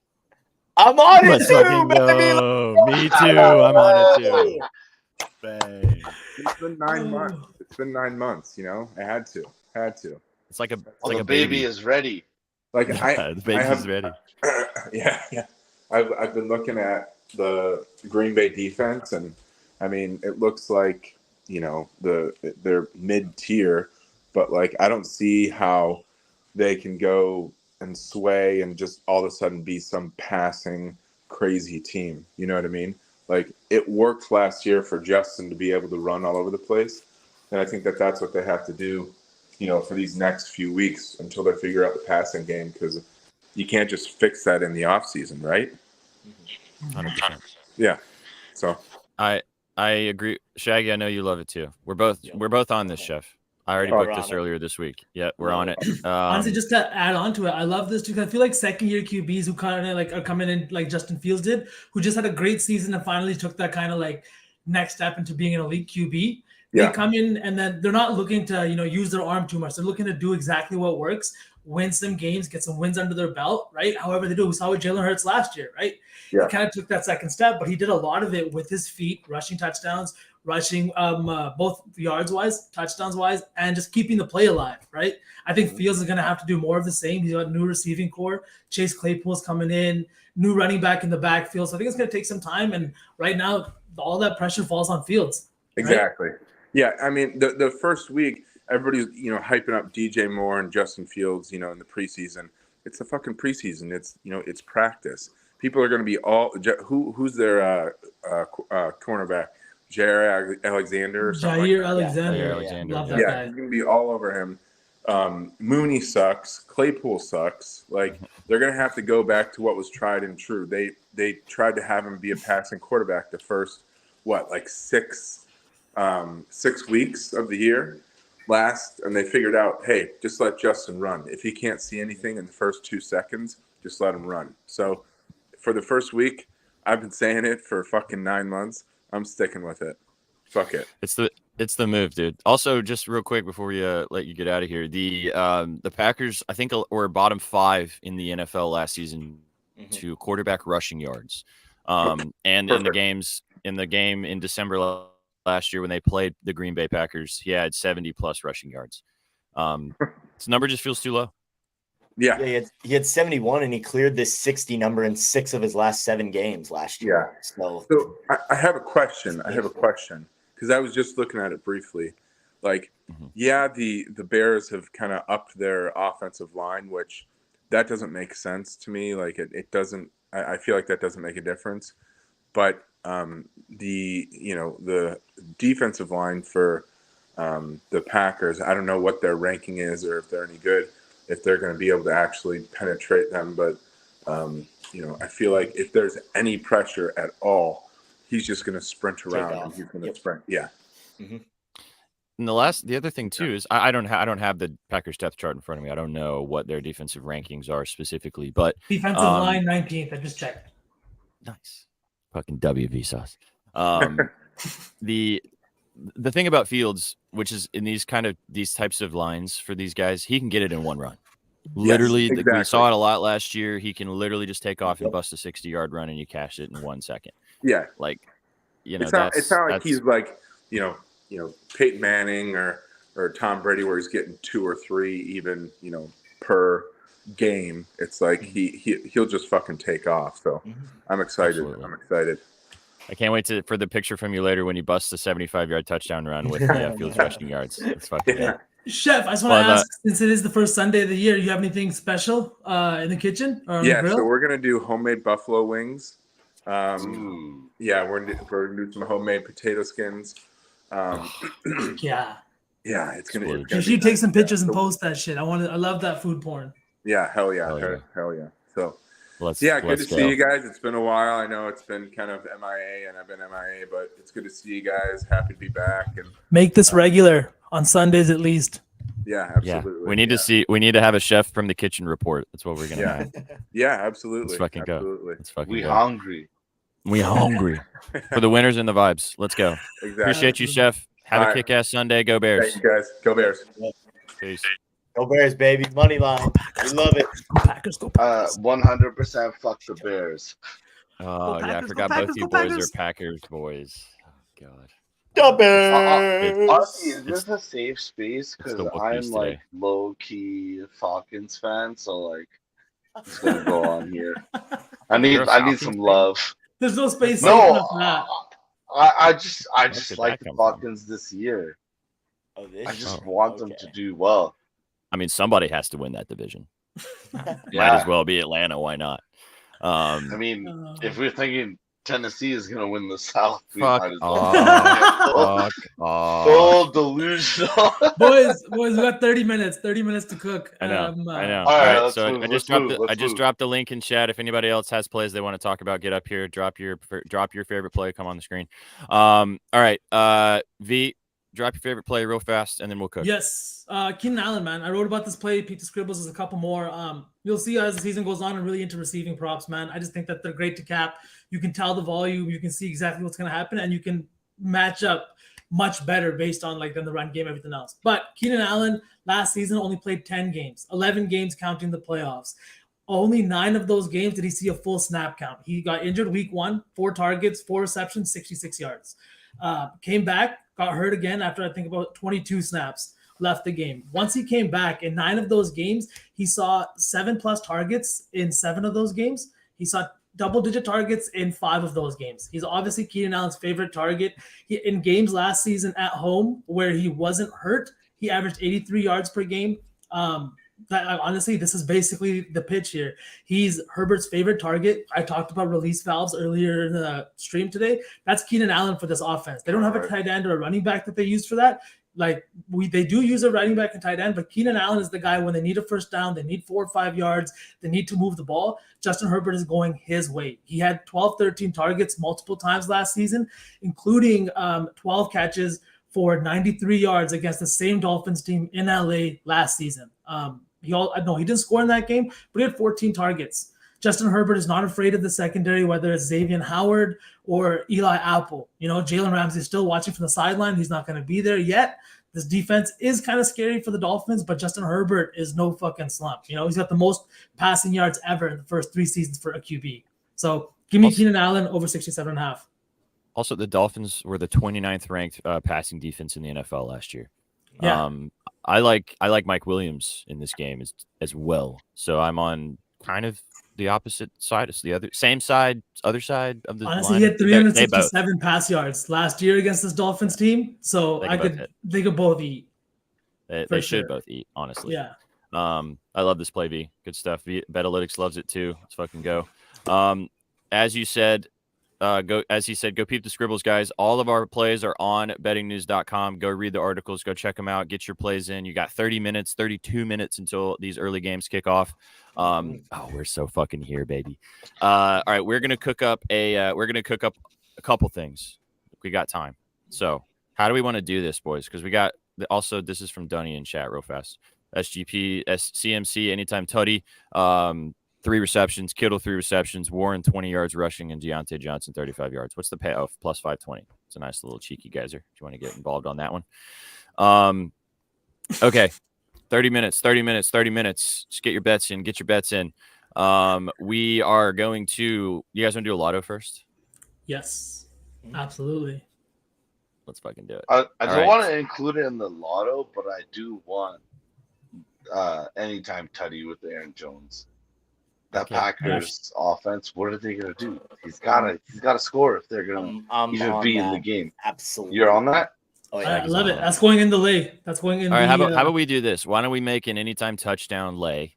I'm on it too, baby. Me too. I'm on it too. Bang. It's been 9 months. I had to. It's like a the baby is ready. Like the baby's ready. Yeah. I've been looking at the Green Bay defense, and I mean, it looks like they're mid-tier, but like I don't see how they can go and sway and just all of a sudden be some passing crazy team. You know what I mean? Like it worked last year for Justin to be able to run all over the place, and I think that's what they have to do, for these next few weeks until they figure out the passing game, because you can't just fix that in the off season, right? 100%. Yeah. So I agree, Shaggy. I know you love it too. We're both on this, Chef. I already booked this earlier this week. Yeah, we're on it. Honestly, just to add on to it, I love this too, because I feel like second-year QBs who kind of like are coming in like Justin Fields did, who just had a great season and finally took that kind of like next step into being an elite QB. They come in and then they're not looking to use their arm too much. They're looking to do exactly what works, win some games, get some wins under their belt, right? However they do. We saw with Jalen Hurts last year, right? He kind of took that second step, but he did a lot of it with his feet, rushing touchdowns, rushing both yards-wise, touchdowns-wise, and just keeping the play alive, right? I think Fields is going to have to do more of the same. He's got a new receiving core. Chase Claypool's coming in, new running back in the backfield. So I think it's going to take some time, and right now, all that pressure falls on Fields. Right? Exactly. Yeah, I mean, the first week, everybody's, hyping up DJ Moore and Justin Fields, in the preseason. It's a fucking preseason. It's, it's practice. People are going to be who's their cornerback? Jair Alexander or something. Jair Alexander. Jair Alexander. Love that guy. He's going to be all over him. Mooney sucks. Claypool sucks. Like, they're going to have to go back to what was tried and true. They tried to have him be a passing quarterback the first, 6 weeks of the year and they figured out, hey, just let Justin run. If he can't see anything in the first 2 seconds, just let him run. So for the first week, I've been saying it for fucking 9 months. I'm sticking with it. Fuck it. It's the move, dude. Also, just real quick before we let you get out of here, the Packers, I think, were bottom 5 in the NFL last season to quarterback rushing yards. And in the game in December last year when they played the Green Bay Packers, he had 70 plus rushing yards. This number just feels too low. Yeah, he had 71, and he cleared this 60 number in 6 of his last 7 games last year. Yeah. So I have a question. Because I was just looking at it briefly. Like, the Bears have kind of upped their offensive line, which that doesn't make sense to me. Like, it doesn't. I feel like that doesn't make a difference. But the defensive line for the Packers, I don't know what their ranking is or if they're any good, if they're going to be able to actually penetrate them. But, I feel like if there's any pressure at all, he's just going to sprint around and he's going to sprint. Yeah. Mm-hmm. And the other thing too is I don't have the Packers depth chart in front of me. I don't know what their defensive rankings are specifically, but defensive line 19th. I just checked. Nice, fucking WV sauce. The thing about Fields, which is in these types of lines for these guys, he can get it in one run. Literally, exactly. We saw it a lot last year. He can literally just take off and bust a 60-yard run, and you cash it in 1 second. Yeah, it's not like he's like Peyton Manning or Tom Brady, where he's getting 2 or 3 even per game. It's like he'll just fucking take off. So I'm excited. Absolutely. I'm excited. I can't wait for the picture from you later when you bust a 75-yard touchdown run with Fields rushing yards. It's fucking good. Chef, I just want to ask, since it is the first Sunday of the year, you have anything special in the kitchen or on the grill? So we're gonna do homemade buffalo wings. We're gonna do some homemade potato skins. Yeah, it's gonna. You should take some pictures and post that shit. I love that food porn. Yeah, hell yeah. So good to see you guys. It's been a while. I know it's been kind of MIA, and I've been MIA, but it's good to see you guys. Happy to be back and make this regular on Sundays at least. Yeah, absolutely. Yeah. We need to have a chef from the kitchen report. That's what we're gonna have. Yeah, absolutely. Let's fucking go. Let's fucking go. Hungry. We hungry for the winners and the vibes. Let's go. Exactly. Appreciate you, Chef. Have a kick-ass Sunday. Go Bears. Thank you guys. Go Bears. Peace. Go Bears, baby. Money line. We love it. Packers, go Packers. 100% fuck the Bears. Oh, Packers, yeah. I forgot both you boys are Packers boys. Oh, God. Go Bears. Honestly, is this a safe space? Because the book I'm piece like today. low-key Falcons fan, so like it's gonna go on here. I need some love. There's no space. No, for that. I just did like that the come from? Falcons this year. I just want them to do well. I mean, somebody has to win that division. Might Yeah, as well be Atlanta. Why not? I mean, if we're thinking Tennessee is gonna win the South, we Fuck might as off. well. Full delusional. boys, we got 30 minutes. 30 minutes to cook. I know. All All right, right, let's so move, I let's just move. dropped the link in chat. If anybody else has plays they want to talk about, get up here. Drop your favorite play. Come on the screen. All right, V, drop your favorite play real fast, and then we'll cook. Yes, Keenan Allen, man. I wrote about this play. Pizza Scribbles is a couple more. You'll see as the season goes on, I'm really into receiving props, man. I just think that they're great to cap. You can tell the volume, you can see exactly what's going to happen, and you can match up much better based on than the run game, everything else. But Keenan Allen last season only played 10 games, 11 games counting the playoffs. Only 9 of those games did he see a full snap count. He got injured week 1, 4 targets, 4 receptions, 66 yards. Came back, got hurt again after I think about 22 snaps, left the game. Once he came back, in 9 of those games, he saw 7+ targets in 7 of those games. He saw double-digit targets in 5 of those games. He's obviously Keenan Allen's favorite target. In games last season at home where he wasn't hurt, he averaged 83 yards per game. Honestly, this is basically the pitch here. He's Herbert's favorite target. I talked about release valves earlier in the stream today. That's Keenan Allen for this offense. They don't have a tight end or a running back that they use for that. They do use a running back and tight end, but Keenan Allen is the guy when they need a first down, they need 4 or 5 yards, they need to move the ball. Justin Herbert is going his way. He had 12, 13 targets multiple times last season, including 12 catches for 93 yards against the same Dolphins team in LA last season. He didn't score in that game, but he had 14 targets. Justin Herbert is not afraid of the secondary, whether it's Xavier Howard or Eli Apple. Jalen Ramsey is still watching from the sideline. He's not going to be there yet, This defense is kind of scary for the Dolphins, but Justin Herbert is no fucking slump. He's got the most passing yards ever in the first 3 seasons for a QB. So give me Keenan Allen over 67.5. Also, the Dolphins were the 29th ranked passing defense in the NFL last year. Yeah. I like Mike Williams in this game as well. So I'm on kind of the opposite side. It's the other side of the Honestly, line. he had 367 pass yards last year against this Dolphins team. So they could both eat. They should both eat, honestly. Yeah. I love this play, V. Good stuff. Betalytics loves it too. Let's fucking go. As you said, go peep the scribbles, guys. All of our plays are on bettingnews.com. Go read the articles, go check them out, get your plays in. You got 32 minutes until these early games kick off. We're so fucking here, baby. All right, we're gonna cook up a couple things. We got time. So how do we want to do this, boys? Because we got also, this is from Dunny in chat real fast. SGP, CMC, anytime tutty. 3 receptions, Kittle 3 receptions, Warren 20 yards rushing, and Deontay Johnson 35 yards. What's the payoff? Plus 520. It's a nice little cheeky geyser. If you want to get involved on that one. Okay. 30 minutes. Just get your bets in. We are going to, you guys want to do a lotto first? Yes, absolutely. Let's fucking do it. I don't want to include it in the lotto, but I do want anytime tutty with Aaron Jones. That Packers offense, what are they gonna do? He's gotta score if they're gonna even be in the game. Absolutely. You're on that? Oh yeah, I love it. That's going in the lay. That's going in. All right, how about we do this? Why don't we make an anytime touchdown lay,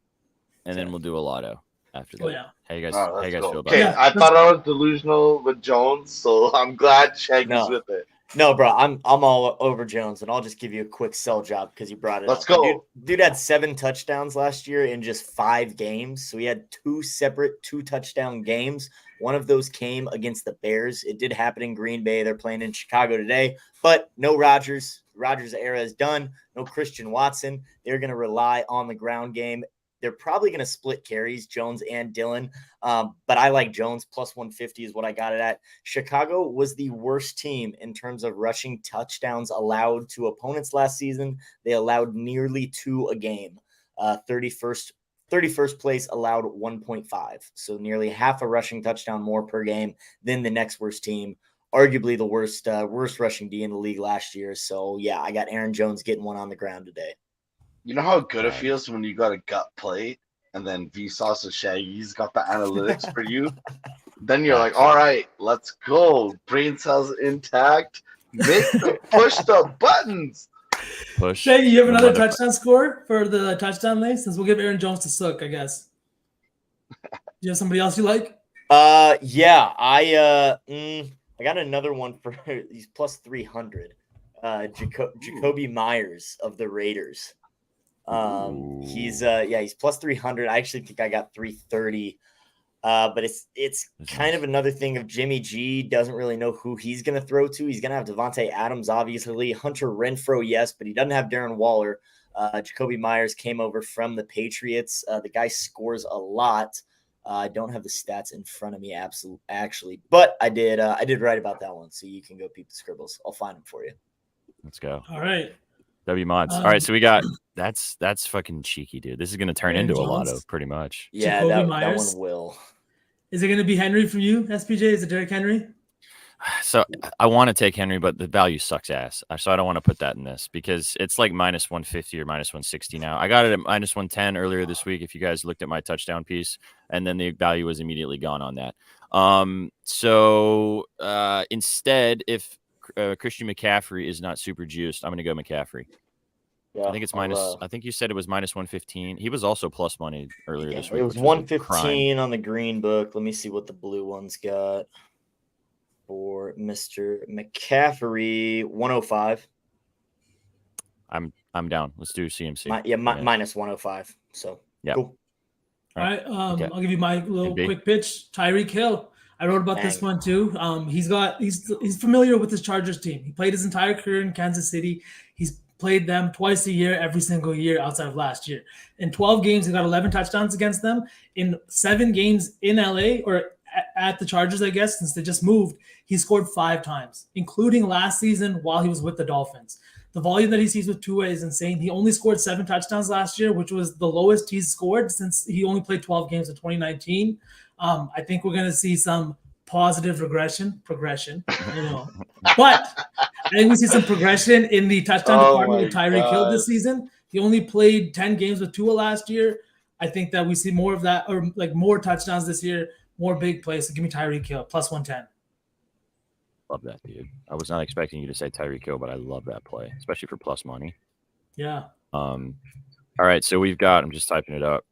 and then we'll do a lotto after that. Oh yeah. How you guys feel about Okay, that? I thought I was delusional with Jones, so I'm glad Shaggy's with it. No, bro, I'm all over Jones, and I'll just give you a quick sell job because you brought it Let's up. go. Dude had 7 touchdowns last year in just 5 games. So he had 2 separate 2-touchdown games. One of those came against the Bears. It did happen in Green Bay. They're playing in Chicago today, but no Rodgers. Rodgers' era is done. No Christian Watson. They're going to rely on the ground game. They're probably going to split carries, Jones and Dillon. But I like Jones. Plus 150 is what I got it at. Chicago was the worst team in terms of rushing touchdowns allowed to opponents last season. They allowed nearly 2 a game. 31st place allowed 1.5. So nearly half a rushing touchdown more per game than the next worst team. Arguably the worst rushing D in the league last year. So, yeah, I got Aaron Jones getting one on the ground today. You know how good it feels when you got a gut play and then Vsauce and Shaggy's got the analytics for you? Then you're like, all right, let's go. Brain cells intact. Push the buttons. Push. Shaggy, you have another touchdown score for the touchdown lay? Since we'll give Aaron Jones to Sook, I guess. Do you have somebody else you like? Yeah, I got another one for he's plus 300. Jacoby Myers of the Raiders. He's plus 300. I actually think I got 330. But it's kind of another thing of Jimmy G doesn't really know who he's going to throw to. He's going to have Devontae Adams, obviously. Hunter Renfrow, yes, but he doesn't have Darren Waller. Jacoby Myers came over from the Patriots. The guy scores a lot. I don't have the stats in front of me, actually, but I did write about that one, so you can go peep the scribbles. I'll find them for you. Let's go. All right. W mods. All right, so we got that's fucking cheeky, dude. This is gonna turn into a lotto, pretty much. Yeah, that one will. Is it gonna be Henry from you, SPJ? Is it Derrick Henry? So I want to take Henry, but the value sucks ass. So I don't want to put that in this because it's like minus 150 or minus 160 now. I got it at minus 110 earlier this week. If you guys looked at my touchdown piece, and then the value was immediately gone on that. So instead, if Christian McCaffrey is not super juiced, I'm going to go McCaffrey. Yeah, I think it's minus. I think you said it was minus 115. He was also plus money earlier this week. It was 115 on the green book. Let me see what the blue one's got for Mr. McCaffrey. 105. I'm down. Let's do CMC. Minus 105. So yeah. Cool. All right. I'll give you my little quick pitch. Tyreek Hill. I wrote about this one too. He's familiar with his Chargers team. He played his entire career in Kansas City. He's played them twice a year, every single year outside of last year. In 12 games, he got 11 touchdowns against them. In 7 games in LA or at the Chargers, I guess, since they just moved, he scored 5 times, including last season while he was with the Dolphins. The volume that he sees with Tua is insane. He only scored 7 touchdowns last year, which was the lowest he's scored since he only played 12 games in 2019. I think we're going to see some positive progression, you know. But I think we see some progression in the touchdown department with Tyreek Hill this season. He only played 10 games with Tua last year. I think that we see more of that, or like more touchdowns this year, more big plays. So give me Tyreek Hill, plus 110. Love that, dude. I was not expecting you to say Tyreek Hill, but I love that play, especially for plus money. Yeah. All right, so we've got, I'm just typing it up.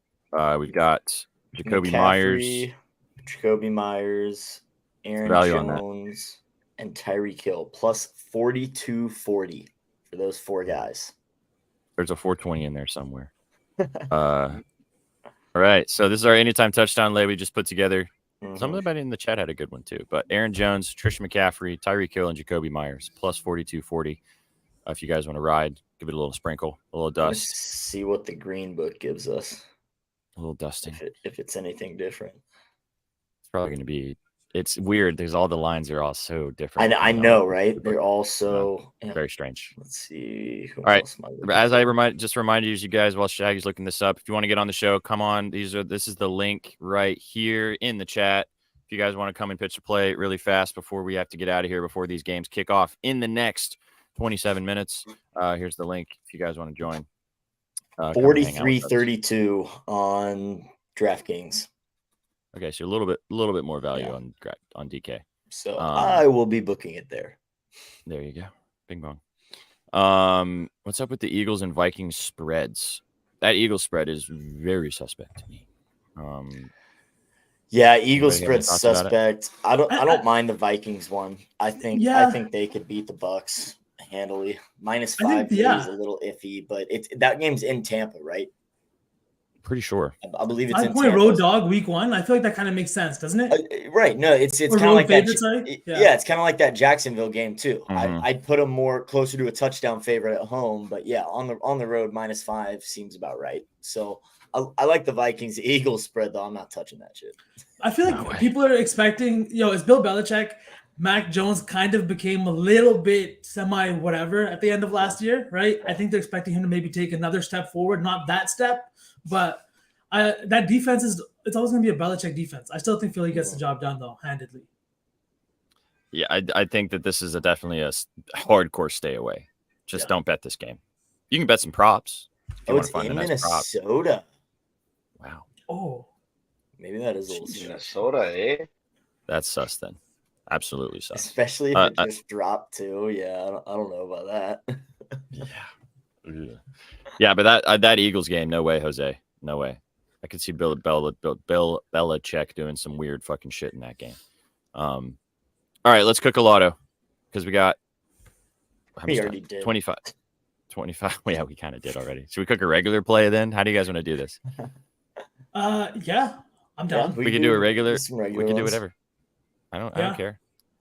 We've got Jacoby McCaffrey, Myers, Aaron Jones, and Tyreek Hill, plus 42.40 for those 4 guys. There's a 420 in there somewhere. All right, so this is our anytime touchdown lay we just put together. Somebody in the chat had a good one too. But Aaron Jones, Trisha McCaffrey, Tyreek Hill, and Jacoby Myers, plus 42.40. If you guys want to ride, give it a little sprinkle, a little dust. Let's see what the green book gives us. A little dusting. If it's anything different. It's probably going to be. It's weird because all the lines are all so different. I know, right? They're all so very strange. Let's see. All right. As I reminded you guys while Shaggy's looking this up, if you want to get on the show, come on. This is the link right here in the chat. If you guys want to come and pitch a play really fast before we have to get out of here, before these games kick off in the next 27 minutes, here's the link if you guys want to join. 43.32 on DraftKings. Okay, so a little bit more value on DK. So I will be booking it there. There you go. Bing bong. What's up with the Eagles and Vikings spreads? That Eagles spread is very suspect to me. Yeah, Eagles spread suspect. I don't mind the Vikings one. I think they could beat the Bucks handily. -5 is a little iffy, but that game's in Tampa, right? Pretty sure. I believe it's 5-point road dog week 1. I feel like that kind of makes sense, doesn't it? Right. No, it's kind of like that. Yeah, it's kind of like that Jacksonville game too. I'd put them more closer to a touchdown favorite at home, but yeah, on the road -5 seems about right. So I like the Vikings Eagles spread though. I'm not touching that shit. I feel like people are expecting, it's Bill Belichick. Mac Jones kind of became a little bit semi-whatever at the end of last year, right? I think they're expecting him to maybe take another step forward, not that step, but that defense it's always going to be a Belichick defense. I still think Philly gets the job done, though, handedly. Yeah, I think that this is definitely a hardcore stay away. Just don't bet this game. You can bet some props. It's in Minnesota. Wow. Oh. Maybe that is a little Minnesota, eh? That's sus then. Absolutely sus. Especially if it just dropped too. Yeah, I don't know about that. Yeah, but that Eagles game, no way, Jose. No way. I could see Bill Belichick doing some weird fucking shit in that game. All right, let's cook a lotto because we got we already did 25. Yeah, we kind of did already. Should we cook a regular play then? How do you guys want to do this? Yeah, I'm down. We can do a regular. We can do whatever. I don't care.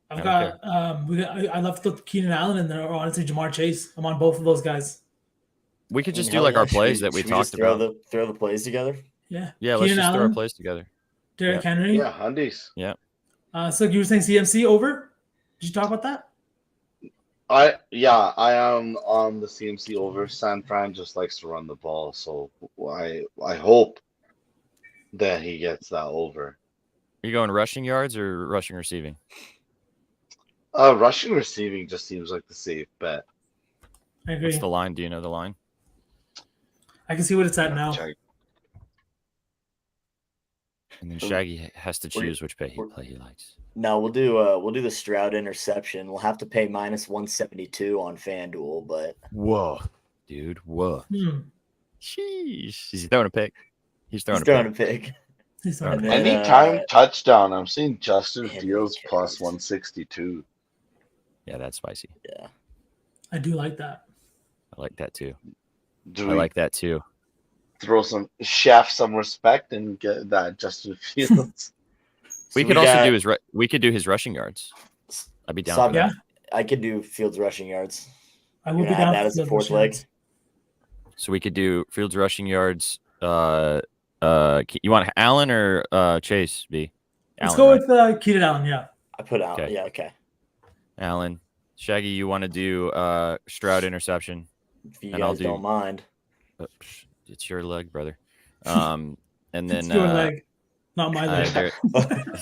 I left the Keenan Allen in there, or honestly Jamar Chase. I'm on both of those guys. We could just do like our plays that we talked about. Throw the plays together. Yeah. Yeah, let's just throw our plays together. Derrick Henry. Yeah, Hundies. Yeah. So you were saying CMC over? Did you talk about that? I am on the CMC over. San Fran just likes to run the ball, so I hope that he gets that over. Are you going rushing yards or rushing receiving? Rushing receiving just seems like the safe bet. I agree. What's the line? Do you know the line? I can see what it's at now. And then Shaggy has to choose which play he likes. No, we'll do the Stroud interception. We'll have to pay -172 on FanDuel, but whoa, dude, whoa. Sheesh. He's throwing a pick. He's throwing a pick. Anytime touchdown, I'm seeing Justin Fields plus 162. Yeah, that's spicy. Yeah. I do like that. I like that too. I like that too. Throw some respect and get that Justin Fields. We could do his rushing yards. I'd be down for that. I could do Fields rushing yards. I will be down that as a fourth leg. So we could do Fields rushing yards. You want Allen or Chase? B. Let's go with Keenan Allen. Yeah. I put Allen. Okay. Yeah. Okay. Allen, Shaggy, you want to do Stroud interception? If you And I'll guys don't mind. It's your leg, brother. And then It's your leg, not my leg.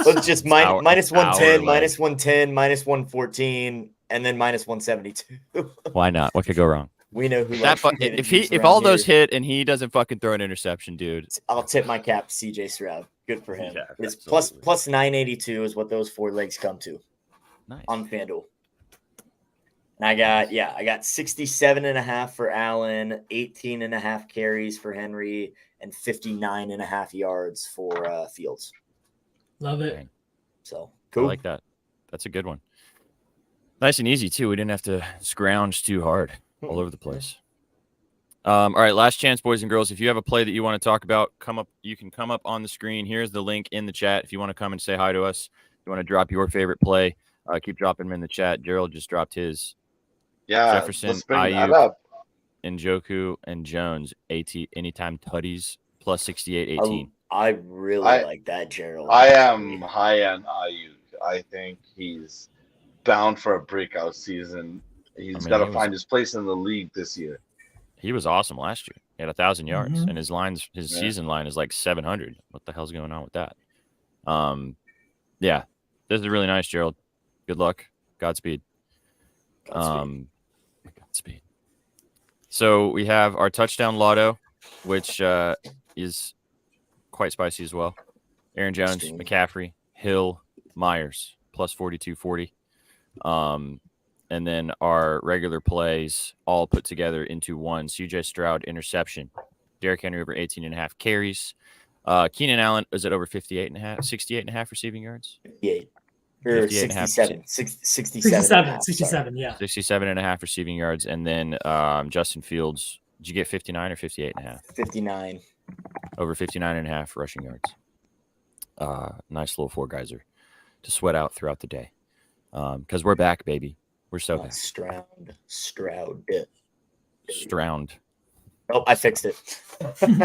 Let's just minus our 110, leg. minus 110, minus 114, and then minus 172. Why not? What could go wrong? We know who That if all those hit and he doesn't fucking throw an interception, dude. I'll tip my cap to CJ Stroud. Good for him. Yeah, It's absolutely. plus 982 is what those 4 legs come to Nice. on FanDuel. And I got 67.5 for Allen, 18.5 carries for Henry, and 59.5 yards for Fields. Love it. Dang. So I like that. That's a good one. Nice and easy too. We didn't have to scrounge too hard all over the place. All right, last chance, boys and girls. If you have a play that you want to talk about, you can come up on the screen. Here's the link in the chat. If you want to come and say hi to us, you want to drop your favorite play, keep dropping them in the chat. Gerald just dropped his. Yeah, Jefferson, let's bring that Ayuk, up. Njoku, and Jones. Anytime tutties plus 68-18. I really like that, Gerald. I am high on Ayuk. I think he's bound for a breakout season. He's got to find his place in the league this year. He was awesome last year. He had 1,000 yards, and his season line is like 700. What the hell's going on with that? Yeah, this is really nice, Gerald. Good luck. Godspeed. Godspeed. So we have our touchdown lotto, which is quite spicy as well. Aaron Jones, McCaffrey, Hill, Myers, plus 4240. And then our regular plays all put together into one. CJ Stroud interception. Derrick Henry over 18.5 carries. Keenan Allen is at over 68.5 receiving yards. 58. Or 67. 67, yeah. 67.5 receiving yards. And then Justin Fields, did you get 59 or 58.5? 59. Over 59.5 rushing yards. Nice little four-geyser to sweat out throughout the day. Because we're back, baby. We're so back. Stroud. Oh, I fixed it.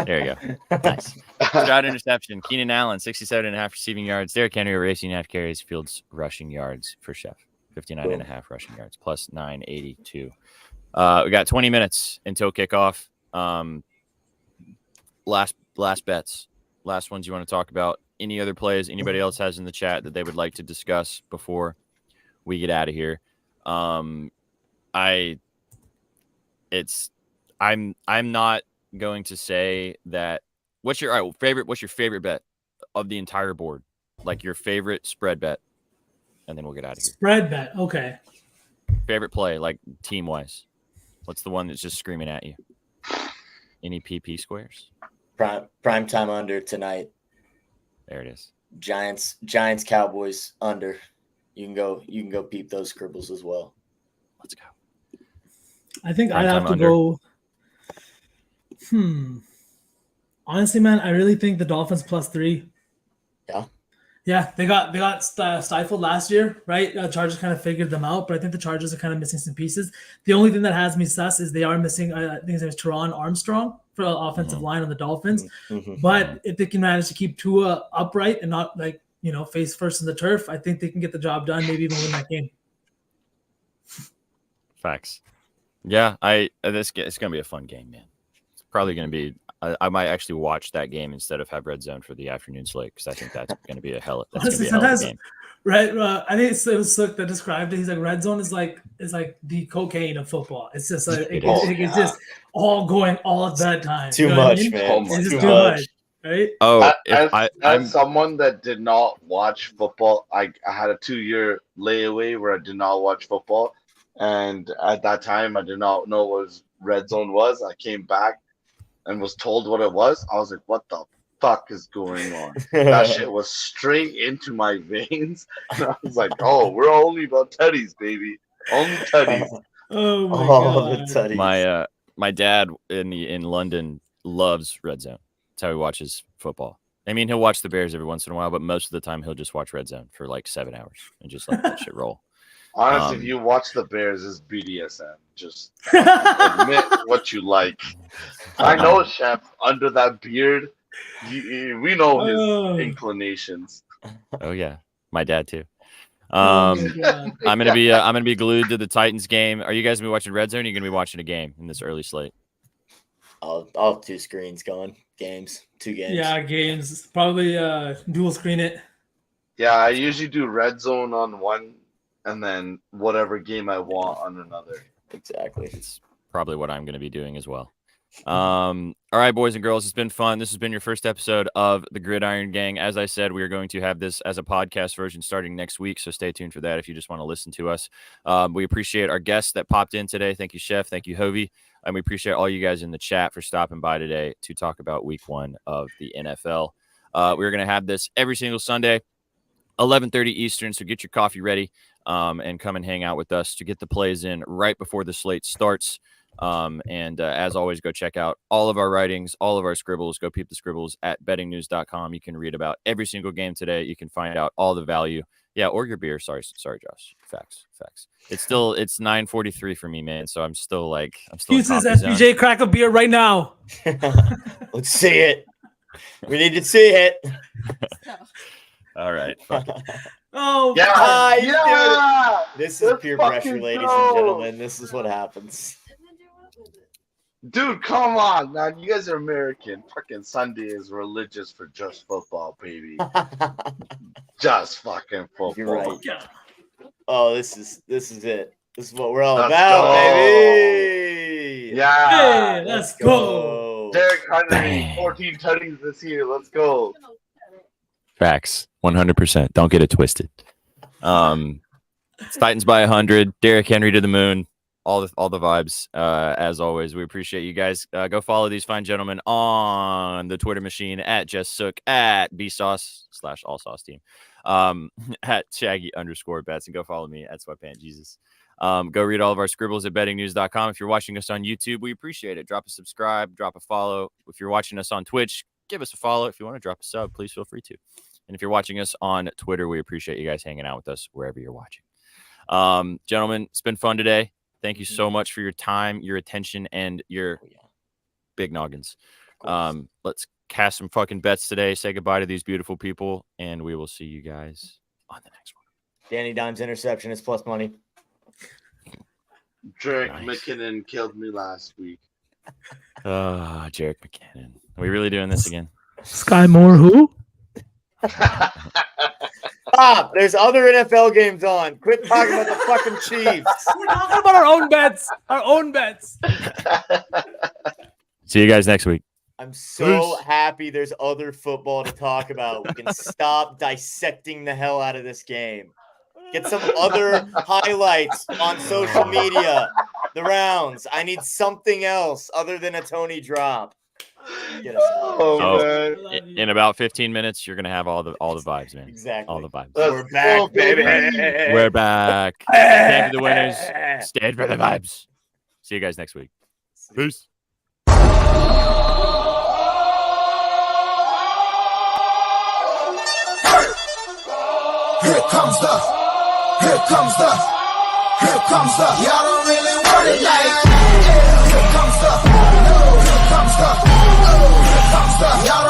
There you go. Nice. Stroud interception. Keenan Allen, 67.5 receiving yards. Derrick Henry over 18.5 carries. Fields rushing yards for Chef. 59.5 rushing yards. Plus 982. We got 20 minutes until kickoff. Last bets. Last ones you want to talk about. Any other plays anybody else has in the chat that they would like to discuss before we get out of here? I'm not going to say that. What's your favorite bet of the entire board? Like your favorite spread bet, and then we'll get out of here. Spread bet, okay. Favorite play, like team wise. What's the one that's just screaming at you? Any PP squares? Prime time under tonight. There it is. Giants, Cowboys under. You can go peep those scribbles as well. Let's go. I think I'd have to go. Honestly, man, I really think the Dolphins +3. Yeah. Yeah, they got stifled last year, right? Chargers kind of figured them out, but I think the Chargers are kind of missing some pieces. The only thing that has me sus is they are missing, I think his name is Teron Armstrong for the offensive line on the Dolphins. But if they can manage to keep Tua upright and not face first in the turf, I think they can get the job done, maybe even win that game. Facts. Yeah, it's going to be a fun game, man. It's probably going to be. I might actually watch that game instead of have Red Zone for the afternoon slate because I think that's going to be a hell. Honestly, sometimes, right? I think it was Sook that described it. He's like, Red Zone is like the cocaine of football. It's just like it's just all going all at that time. Too much, man. It's just too much. Right? Oh, as someone that did not watch football, I had a 2-year layaway where I did not watch football, and at that time I did not know what Red Zone was. I came back and was told what it was. I was like, "What the fuck is going on?" That shit was straight into my veins, and I was like, "Oh, we're only about tutties, baby, only tutties." Oh my god, the tutties. My dad in London loves Red Zone. That's how he watches football. I mean, he'll watch the Bears every once in a while, but most of the time he'll just watch Red Zone for like 7 hours and just let that shit roll. Honestly, if you watch the Bears, it's BDSM. Just admit what you like. I know, Chef, under that beard, we know his inclinations. Oh, yeah. My dad, too. I'm God. gonna be glued to the Titans game. Are you guys gonna be watching Red Zone? Or are you gonna be watching a game in this early slate? I'll have 2 screens going. Games. 2 games. Yeah, games. Probably dual screen it. Yeah, I usually do red zone on one and then whatever game I want on another. Exactly. It's probably what I'm gonna be doing as well. All right, boys and girls, it's been fun. This has been your first episode of the Gridiron Gang. As I said, we are going to have this as a podcast version starting next week, so stay tuned for that if you just want to listen to us. We appreciate our guests that popped in today. Thank you, Chef. Thank you, Hovey. And we appreciate all you guys in the chat for stopping by today to talk about week 1 of the NFL. We're going to have this every single Sunday, 11:30 Eastern, so get your coffee ready and come and hang out with us to get the plays in right before the slate starts. As always, go check out all of our writings, all of our scribbles. Go peep the scribbles at bettingnews.com. You can read about every single game today. You can find out all the value. Yeah, or your beer. Sorry, Josh. Facts. It's 9:43 for me, man. So I'm still in Pieces coffee zone. SPJ, crack a beer right now. Let's see it. We need to see it. All right. Fuck it. Oh, Yeah, you yeah. This is Let's peer fucking pressure, ladies go. and gentlemen. This is what happens. Dude, come on, man. You guys are American. Fucking Sunday is religious for just football, baby. Just fucking football. You're right. yeah. Oh, this is it. This is what we're all Let's about, go. baby. Yeah. Hey, let's go. Derek Henry, 14 tutties this year. Let's go. Facts. 100%. Don't get it twisted. It's Titans by 100. Derrick Henry to the moon. All the vibes. As always, we appreciate you guys. Go follow these fine gentlemen on the Twitter machine at Jess Sook, at BSauce/AllSauceTeam, at Shaggy_bets, and go follow me at SweatPantJesus. Go read all of our scribbles at bettingnews.com. If you're watching us on YouTube, we appreciate it. Drop a subscribe, drop a follow. If you're watching us on Twitch, give us a follow. If you want to drop a sub, please feel free to. And if you're watching us on Twitter, we appreciate you guys hanging out with us wherever you're watching. Gentlemen, it's been fun today. Thank you so much for your time, your attention, and your big noggins. Let's cast some fucking bets today. Say goodbye to these beautiful people, and we will see you guys on the next one. Danny Dimes interception is plus money. Drake Nice. McKinnon killed me last week. Oh, Jarek McKinnon. Are we really doing this again? Sky Moore, who? Stop! There's other NFL games on. Quit talking about the fucking Chiefs. We're talking about our own bets. Our own bets. See you guys next week. I'm so Peace. happy there's other football to talk about. We can stop dissecting the hell out of this game. Get some other highlights on social media. The rounds. I need something else other than a Tony drop. Get us out. Oh. Man. In about 15 minutes, you're gonna have all the vibes, man. Exactly. All the vibes. Let's We're back, go, baby. We're back. Stand for the winners. Stand for the vibes. See you guys next week. Peace. Here comes the, y'all don't really want it like, here comes the, y'all